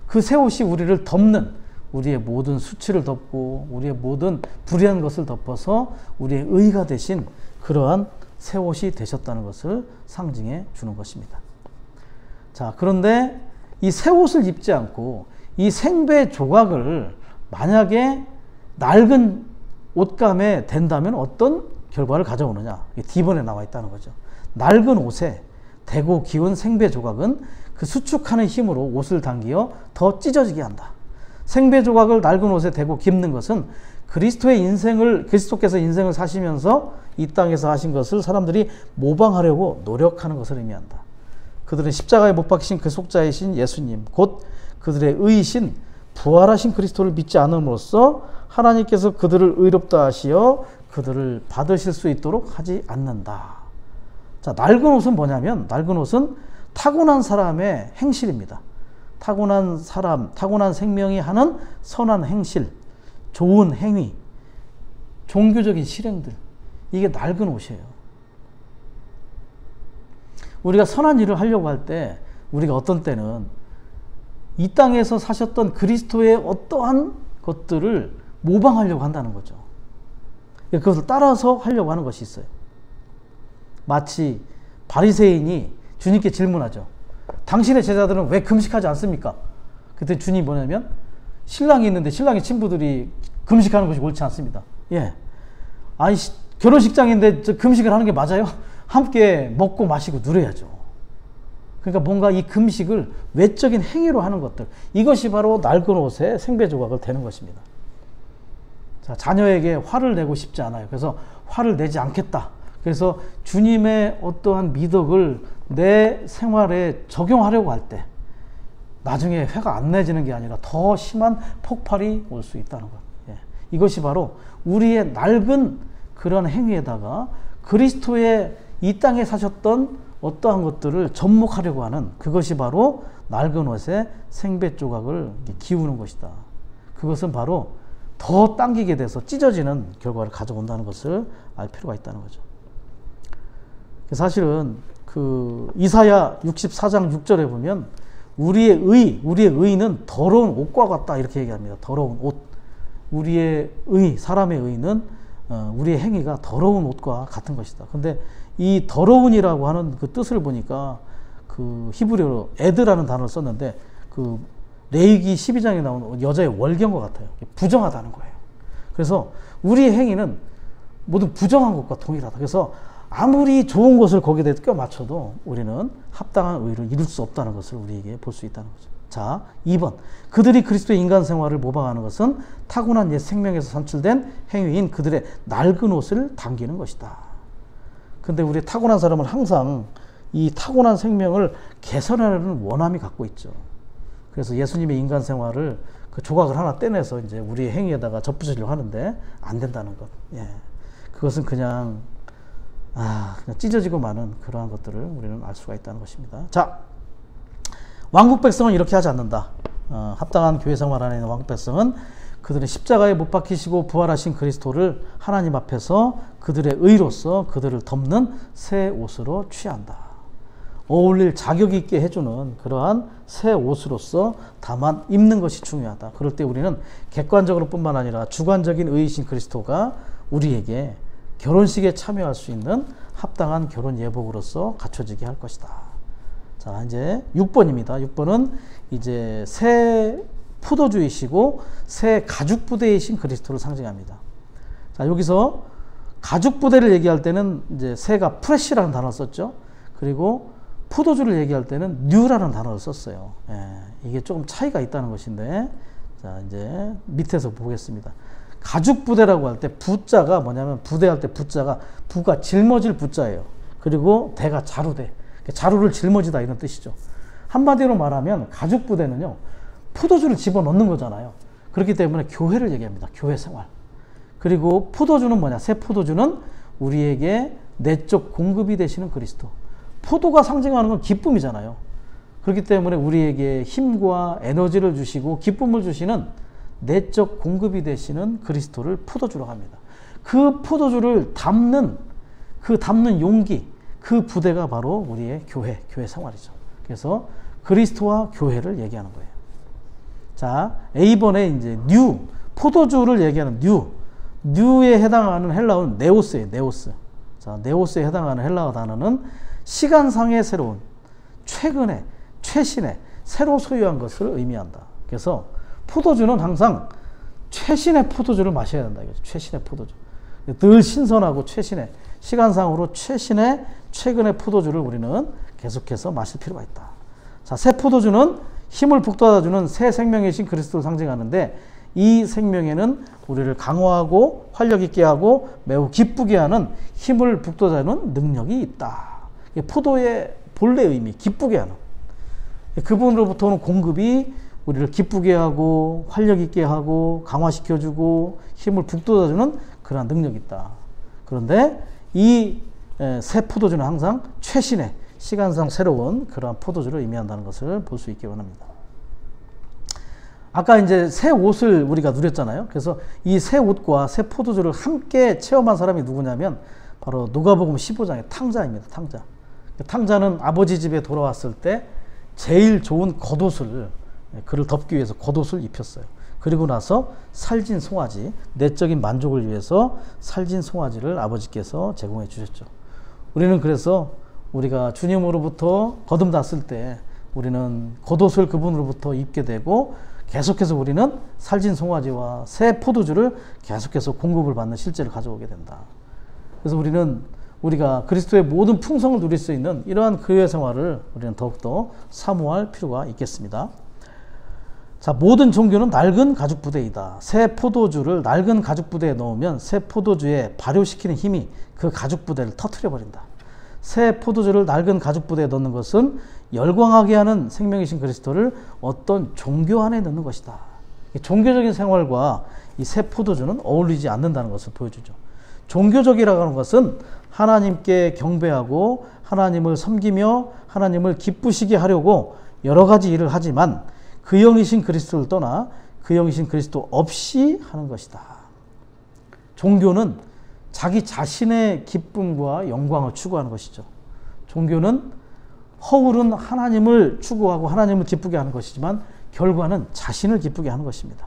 그 새 옷이 우리를 덮는, 우리의 모든 수치를 덮고 우리의 모든 불의한 것을 덮어서 우리의 의가 되신 그러한 새 옷이 되셨다는 것을 상징해 주는 것입니다. 자, 그런데 이 새 옷을 입지 않고 이 생배 조각을 만약에 낡은 옷감에 댄다면 어떤 결과를 가져오느냐. D번에 나와 있다는 거죠. 낡은 옷에 대고 기운 생배 조각은 그 수축하는 힘으로 옷을 당기어 더 찢어지게 한다. 생배 조각을 낡은 옷에 대고 깁는 것은 그리스도께서 인생을 사시면서 이 땅에서 하신 것을 사람들이 모방하려고 노력하는 것을 의미한다. 그들은 십자가에 못 박히신 그 속자이신 예수님, 곧 그들의 의이신 부활하신 그리스도를 믿지 않음으로써 하나님께서 그들을 의롭다 하시어 그들을 받으실 수 있도록 하지 않는다. 자, 낡은 옷은 뭐냐면 낡은 옷은 타고난 사람의 행실입니다. 타고난 사람, 타고난 생명이 하는 선한 행실, 좋은 행위, 종교적인 실행들, 이게 낡은 옷이에요. 우리가 선한 일을 하려고 할 때 우리가 어떤 때는 이 땅에서 사셨던 그리스도의 어떠한 것들을 모방하려고 한다는 거죠. 그것을 따라서 하려고 하는 것이 있어요. 마치 바리새인이 주님께 질문하죠. 당신의 제자들은 왜 금식하지 않습니까? 그때 주님이 뭐냐면 신랑이 있는데 신랑의 친구들이 금식하는 것이 옳지 않습니다. 예. 아니, 결혼식장인데 금식을 하는 게 맞아요? 함께 먹고 마시고 누려야죠. 그러니까 뭔가 이 금식을 외적인 행위로 하는 것들, 이것이 바로 낡은 옷에 생배 조각을 대는 것입니다. 자, 자녀에게 화를 내고 싶지 않아요. 그래서 화를 내지 않겠다. 그래서 주님의 어떠한 미덕을 내 생활에 적용하려고 할 때 나중에 회가 안 내지는 게 아니라 더 심한 폭발이 올 수 있다는 것. 예. 이것이 바로 우리의 낡은 그런 행위에다가 그리스도의 이 땅에 사셨던 어떠한 것들을 접목하려고 하는, 그것이 바로 낡은 옷에 생배 조각을 기우는 것이다. 그것은 바로 더 당기게 돼서 찢어지는 결과를 가져온다는 것을 알 필요가 있다는 거죠. 사실은 그 이사야 64장 6절에 보면 우리의 의는 더러운 옷과 같다 이렇게 얘기합니다. 더러운 옷. 우리의 의, 사람의 의는 우리의 행위가 더러운 옷과 같은 것이다. 근데 이 더러운이라고 하는 그 뜻을 보니까 그 히브리어로 에드라는 단어를 썼는데 그 레위기 12장에 나오는 여자의 월경과 같아요. 부정하다는 거예요. 그래서 우리의 행위는 모두 부정한 것과 동일하다. 그래서 아무리 좋은 것을 거기에 껴 맞춰도 우리는 합당한 의를 이룰 수 없다는 것을 우리에게 볼 수 있다는 거죠. 자, 2번. 그들이 그리스도의 인간 생활을 모방하는 것은 타고난 옛 생명에서 산출된 행위인 그들의 낡은 옷을 당기는 것이다. 근데 우리 타고난 사람은 항상 이 타고난 생명을 개선하려는 원함이 갖고 있죠. 그래서 예수님의 인간 생활을 그 조각을 하나 떼내서 이제 우리의 행위에다가 접붙이려고 하는데 안 된다는 것. 예. 그것은 그냥 찢어지고 마는 그러한 것들을 우리는 알 수가 있다는 것입니다. 자, 왕국 백성은 이렇게 하지 않는다. 합당한 교회 생활 안에 있는 왕국 백성은 그들의 십자가에 못 박히시고 부활하신 그리스도를 하나님 앞에서 그들의 의로서 그들을 덮는 새 옷으로 취한다. 어울릴 자격 있게 해주는 그러한 새 옷으로서 다만 입는 것이 중요하다. 그럴 때 우리는 객관적으로 뿐만 아니라 주관적인 의이신 그리스도가 우리에게 결혼식에 참여할 수 있는 합당한 결혼 예복으로서 갖춰지게 할 것이다. 자, 이제 6번입니다. 6번은 이제 새 포도주이시고 새 가죽 부대이신 그리스도를 상징합니다. 자, 여기서 가죽 부대를 얘기할 때는 이제 새가 프레시라는 단어를 썼죠. 그리고 포도주를 얘기할 때는 뉴라는 단어를 썼어요. 예, 이게 조금 차이가 있다는 것인데, 자, 이제 밑에서 보겠습니다. 가죽 부대라고 할 때 부자가 뭐냐면 부대할 때 부자가 부가 짊어질 부자예요. 그리고 대가 자루대. 자루를 짊어지다 이런 뜻이죠. 한마디로 말하면 가죽 부대는요, 포도주를 집어넣는 거잖아요. 그렇기 때문에 교회를 얘기합니다. 교회 생활. 그리고 포도주는 뭐냐? 새 포도주는 우리에게 내적 공급이 되시는 그리스도. 포도가 상징하는 건 기쁨이잖아요. 그렇기 때문에 우리에게 힘과 에너지를 주시고 기쁨을 주시는 내적 공급이 되시는 그리스도를 포도주라고 합니다. 그 포도주를 담는 용기, 그 부대가 바로 우리의 교회 생활이죠. 그래서 그리스도와 교회를 얘기하는 거예요. 자, A번에 이제 포도주를 얘기하는 뉴에 해당하는 헬라어는 네오스예요. 네오스. 자, 네오스에 해당하는 헬라어 단어는 시간상의 새로운, 최근에, 최신의, 새로 소유한 것을 의미한다. 그래서 포도주는 항상 최신의 포도주를 마셔야 된다. 이거죠. 최신의 포도주. 늘 신선하고 최신의, 시간상으로 최신의, 최근의 포도주를 우리는 계속해서 마실 필요가 있다. 자, 새 포도주는 힘을 북돋아주는 새 생명이신 그리스도를 상징하는데, 이 생명에는 우리를 강화하고 활력 있게 하고 매우 기쁘게 하는 힘을 북돋아주는 능력이 있다. 포도의 본래 의미, 기쁘게 하는. 그분으로부터 오는 공급이 우리를 기쁘게 하고 활력 있게 하고 강화시켜주고 힘을 북돋아주는 그러한 능력이 있다. 그런데 이 새 포도주는 항상 최신의 시간상 새로운 그러한 포도주를 의미한다는 것을 볼 수 있기 원합니다. 아까 이제 새 옷을 우리가 누렸잖아요. 그래서 이 새 옷과 새 포도주를 함께 체험한 사람이 누구냐면 바로 누가복음 15장의 탕자입니다. 탕자. 탕자는 아버지 집에 돌아왔을 때 제일 좋은 겉옷을, 그를 덮기 위해서 겉옷을 입혔어요. 그리고 나서 살진 송아지, 내적인 만족을 위해서 살진 송아지를 아버지께서 제공해 주셨죠. 우리는 그래서 우리가 주님으로부터 거듭났을 때 우리는 겉옷을 그분으로부터 입게 되고 계속해서 우리는 살진 송아지와 새 포도주를 계속해서 공급을 받는 실제를 가져오게 된다. 그래서 우리가 그리스도의 모든 풍성을 누릴 수 있는 이러한 교회 생활을 우리는 더욱더 사모할 필요가 있겠습니다. 자, 모든 종교는 낡은 가죽 부대이다. 새 포도주를 낡은 가죽 부대에 넣으면 새 포도주에 발효시키는 힘이 그 가죽 부대를 터뜨려 버린다. 새 포도주를 낡은 가죽 부대에 넣는 것은 열광하게 하는 생명이신 그리스도를 어떤 종교 안에 넣는 것이다. 종교적인 생활과 이 새 포도주는 어울리지 않는다는 것을 보여주죠. 종교적이라고 하는 것은 하나님께 경배하고 하나님을 섬기며 하나님을 기쁘시게 하려고 여러 가지 일을 하지만 그 영이신 그리스도를 떠나 그 영이신 그리스도 없이 하는 것이다. 종교는 자기 자신의 기쁨과 영광을 추구하는 것이죠. 종교는 허울은 하나님을 추구하고 하나님을 기쁘게 하는 것이지만 결과는 자신을 기쁘게 하는 것입니다.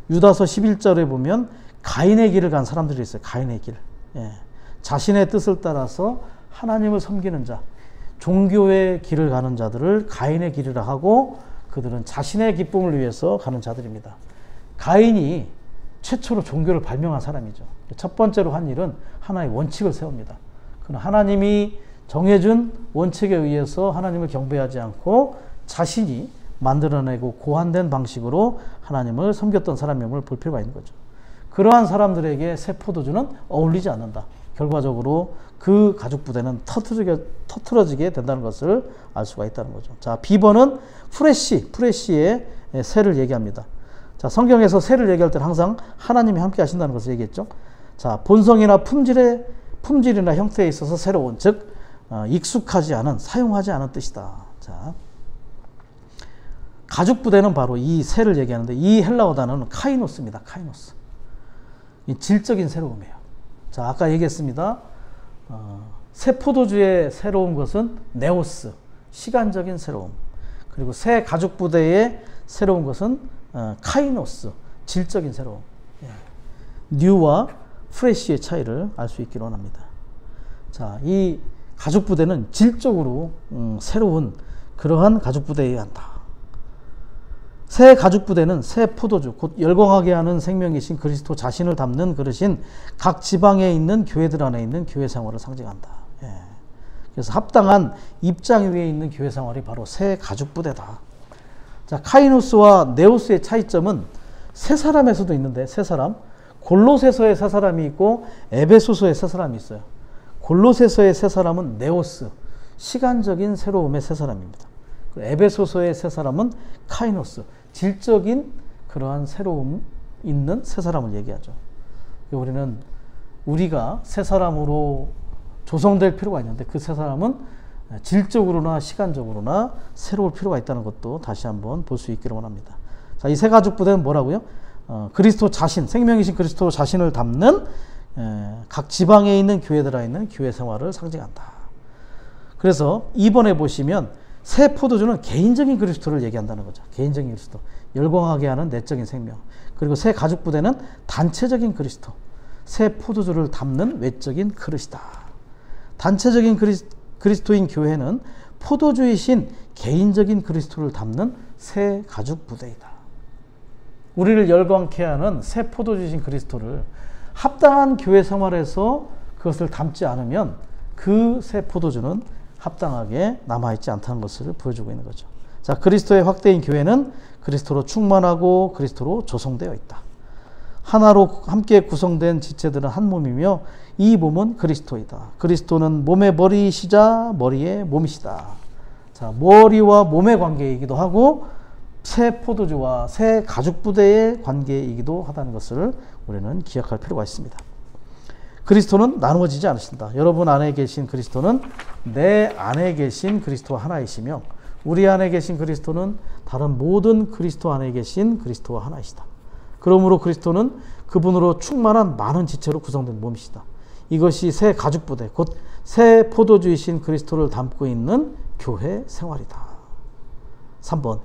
유다서 11절에 보면 가인의 길을 간 사람들이 있어요. 가인의 길. 예. 자신의 뜻을 따라서 하나님을 섬기는 자, 종교의 길을 가는 자들을 가인의 길이라 하고 그들은 자신의 기쁨을 위해서 가는 자들입니다. 가인이 최초로 종교를 발명한 사람이죠. 첫 번째로 한 일은 하나의 원칙을 세웁니다. 그는 하나님이 정해준 원칙에 의해서 하나님을 경배하지 않고 자신이 만들어내고 고안된 방식으로 하나님을 섬겼던 사람임을 볼 필요가 있는 거죠. 그러한 사람들에게 새 포도주는 어울리지 않는다. 결과적으로 그 가죽 부대는 터트러지게 된다는 것을 알 수가 있다는 거죠. 자, B번은 프레쉬의 새를 얘기합니다. 자, 성경에서 새를 얘기할 때는 항상 하나님이 함께 하신다는 것을 얘기했죠. 자, 본성이나 품질이나 형태에 있어서 새로운, 즉 익숙하지 않은, 사용하지 않은 뜻이다. 자, 가죽 부대는 바로 이 새를 얘기하는데 이 헬라어 단어는 카이노스입니다. 카이노스. 이 질적인 새로움이에요. 자, 아까 얘기했습니다. 새 포도주의 새로운 것은 네오스, 시간적인 새로움. 그리고 새 가죽 부대의 새로운 것은 카이노스, 질적인 새로움. 뉴와 프레쉬의 차이를 알 수 있기를 원합니다. 자, 이 가죽 부대는 질적으로 새로운 그러한 가죽 부대여야 한다. 새 가죽 부대는 새 포도주, 곧 열광하게 하는 생명이신 그리스도 자신을 담는 그릇인 각 지방에 있는 교회들 안에 있는 교회 생활을 상징한다. 그래서 합당한 입장 위에 있는 교회 생활이 바로 새 가죽 부대다. 자, 카이노스와 네오스의 차이점은 세 사람에서도 있는데, 세 사람. 골로새서의 세 사람이 있고 에베소서의 세 사람이 있어요. 골로새서의 세 사람은 네오스, 시간적인 새로움의 세 사람입니다. 에베소서의 세 사람은 카이노스, 질적인 그러한 새로움 있는 세 사람을 얘기하죠. 우리가 세 사람으로 조성될 필요가 있는데 그 세 사람은 질적으로나 시간적으로나 새로울 필요가 있다는 것도 다시 한번 볼 수 있기를 원합니다. 자, 이 새 가죽 부대는 뭐라고요? 그리스도 자신, 생명이신 그리스도 자신을 담는 각 지방에 있는 교회들에 있는 교회 생활을 상징한다. 그래서 2번에 보시면 새 포도주는 개인적인 그리스도를 얘기한다는 거죠. 개인적인 그리스도. 열광하게 하는 내적인 생명. 그리고 새 가죽 부대는 단체적인 그리스도. 새 포도주를 담는 외적인 그릇이다. 단체적인 그리스도인 교회는 포도주이신 개인적인 그리스도를 담는 새 가죽 부대이다. 우리를 열광케 하는 새 포도주이신 그리스도를 합당한 교회 생활에서 그것을 담지 않으면 그 새 포도주는 합당하게 남아있지 않다는 것을 보여주고 있는 거죠. 자, 그리스도의 확대인 교회는 그리스도로 충만하고 그리스도로 조성되어 있다. 하나로 함께 구성된 지체들은 한 몸이며 이 몸은 그리스도이다. 그리스도는 몸의 머리이시자 머리의 몸이시다. 자, 머리와 몸의 관계이기도 하고 새 포도주와 새 가죽 부대의 관계이기도 하다는 것을 우리는 기억할 필요가 있습니다. 그리스도는 나누어지지 않으신다. 여러분 안에 계신 그리스도는 내 안에 계신 그리스도와 하나이시며 우리 안에 계신 그리스도는 다른 모든 그리스도 안에 계신 그리스도와 하나이시다. 그러므로 그리스도는 그분으로 충만한 많은 지체로 구성된 몸이시다. 이것이 새 가죽 부대, 곧 새 포도주이신 그리스도를 담고 있는 교회 생활이다. 3번,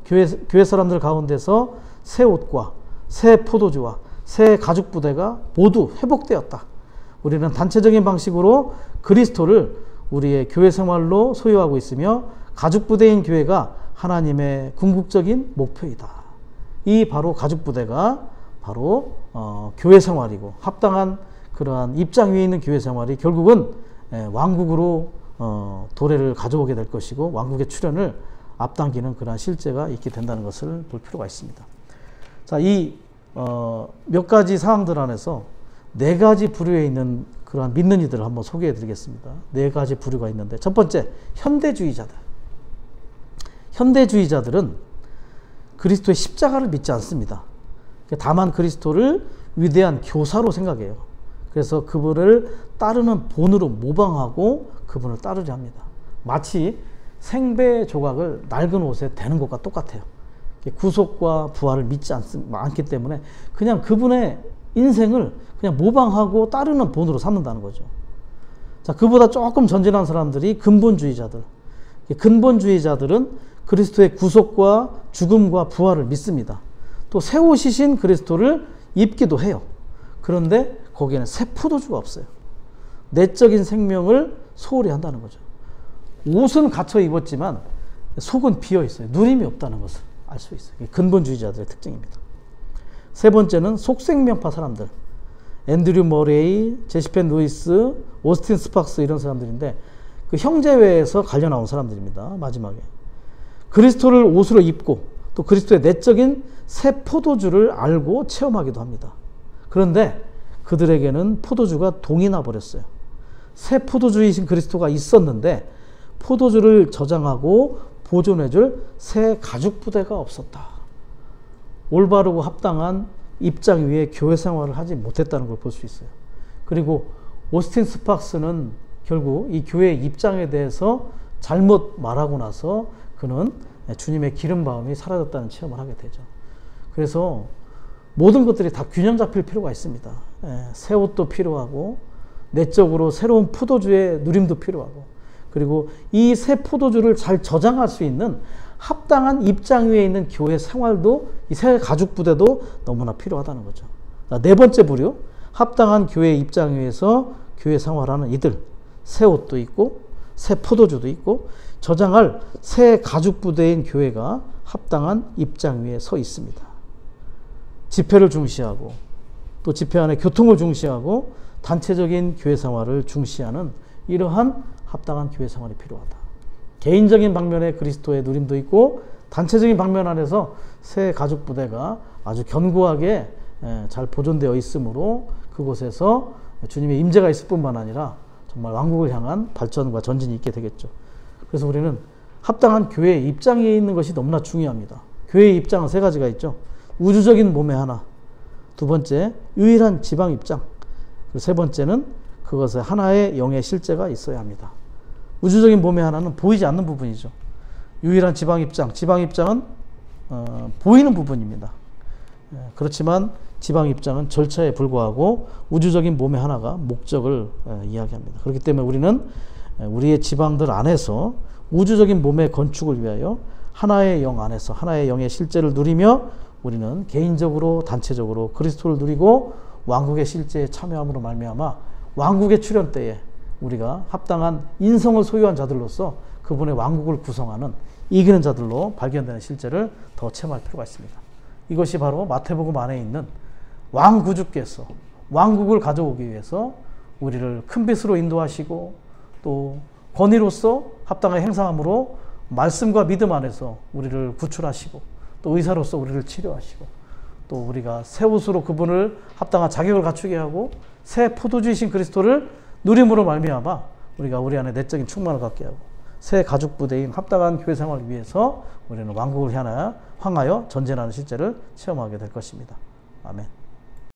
교회 사람들 가운데서 새 옷과 새 포도주와 새 가죽 부대가 모두 회복되었다. 우리는 단체적인 방식으로 그리스도를 우리의 교회 생활로 소유하고 있으며 가죽 부대인 교회가 하나님의 궁극적인 목표이다. 이 바로 가죽 부대가 바로 교회 생활이고 합당한 그러한 입장 위에 있는 교회 생활이 결국은 왕국으로 도래를 가져오게 될 것이고 왕국의 출현을 앞당기는 그러한 실제가 있게 된다는 것을 볼 필요가 있습니다. 자, 이 몇 가지 사항들 안에서 네 가지 부류에 있는 그러한 믿는 이들을 한번 소개해 드리겠습니다. 네 가지 부류가 있는데 첫 번째, 현대주의자들. 현대주의자들은 그리스도의 십자가를 믿지 않습니다. 다만 그리스도를 위대한 교사로 생각해요. 그래서 그분을 따르는 본으로 모방하고 그분을 따르려 합니다. 마치 생배 조각을 낡은 옷에 대는 것과 똑같아요. 구속과 부활을 믿지 않기 때문에 그냥 그분의 인생을 그냥 모방하고 따르는 본으로 삼는다는 거죠. 자, 그보다 조금 전진한 사람들이 근본주의자들. 근본주의자들은 그리스도의 구속과 죽음과 부활을 믿습니다. 또 새 옷이신 그리스도를 입기도 해요. 그런데 거기에는 새 포도주가 없어요. 내적인 생명을 소홀히 한다는 거죠. 옷은 갖춰 입었지만 속은 비어 있어요. 누림이 없다는 것을 알 수 있어요. 이게 근본주의자들의 특징입니다. 세 번째는 속생명파 사람들. 앤드류 머레이, 제시펜 루이스, 오스틴 스팍스 이런 사람들인데 그 형제회에서 갈려 나온 사람들입니다. 마지막에. 그리스도를 옷으로 입고 또 그리스도의 내적인 새 포도주를 알고 체험하기도 합니다. 그런데 그들에게는 포도주가 동이 나버렸어요. 새 포도주이신 그리스도가 있었는데 포도주를 저장하고 보존해줄 새 가죽 부대가 없었다. 올바르고 합당한 입장 위에 교회 생활을 하지 못했다는 걸 볼 수 있어요. 그리고 오스틴 스팍스는 결국 이 교회의 입장에 대해서 잘못 말하고 나서 그는 주님의 기름 부음이 사라졌다는 체험을 하게 되죠. 그래서 모든 것들이 다 균형 잡힐 필요가 있습니다. 새 옷도 필요하고 내적으로 새로운 포도주의 누림도 필요하고 그리고 이 새 포도주를 잘 저장할 수 있는 합당한 입장 위에 있는 교회 생활도 이 새 가죽 부대도 너무나 필요하다는 거죠. 네 번째 부류, 합당한 교회 입장 위에서 교회 생활하는 이들, 새 옷도 있고 새 포도주도 있고 저장할 새 가죽 부대인 교회가 합당한 입장 위에 서 있습니다. 집회를 중시하고 또 집회 안에 교통을 중시하고 단체적인 교회 생활을 중시하는 이러한 합당한 교회 생활이 필요하다. 개인적인 방면에 그리스도의 누림도 있고 단체적인 방면 안에서 새 가죽 부대가 아주 견고하게 잘 보존되어 있으므로 그곳에서 주님의 임재가 있을 뿐만 아니라 정말 왕국을 향한 발전과 전진이 있게 되겠죠. 그래서 우리는 합당한 교회의 입장에 있는 것이 너무나 중요합니다. 교회의 입장은 세 가지가 있죠. 우주적인 몸의 하나, 두 번째 유일한 지방 입장, 그리고 세 번째는 그것에 하나의 영의 실제가 있어야 합니다. 우주적인 몸의 하나는 보이지 않는 부분이죠. 유일한 지방 입장, 지방 입장은 보이는 부분입니다. 그렇지만 지방 입장은 절차에 불과하고 우주적인 몸의 하나가 목적을 이야기합니다. 그렇기 때문에 우리는 우리의 지방들 안에서 우주적인 몸의 건축을 위하여 하나의 영 안에서 하나의 영의 실제를 누리며 우리는 개인적으로 단체적으로 그리스도를 누리고 왕국의 실제에 참여함으로 말미암아 왕국의 출현 때에 우리가 합당한 인성을 소유한 자들로서 그분의 왕국을 구성하는 이기는 자들로 발견되는 실제를 더 체험할 필요가 있습니다. 이것이 바로 마태복음 안에 있는 왕구주께서 왕국을 가져오기 위해서 우리를 큰 빛으로 인도하시고 또 권위로서 합당하게 행사함으로 말씀과 믿음 안에서 우리를 구출하시고 또 의사로서 우리를 치료하시고 또 우리가 새 옷으로 그분을 합당한 자격을 갖추게 하고 새 포도주이신 그리스도를 누림으로 말미암아 우리가 우리 안에 내적인 충만을 갖게 하고 새 가죽 부대인 합당한 교회 생활을 위해서 우리는 왕국을 향하여 전진하는 실제를 체험하게 될 것입니다. 아멘.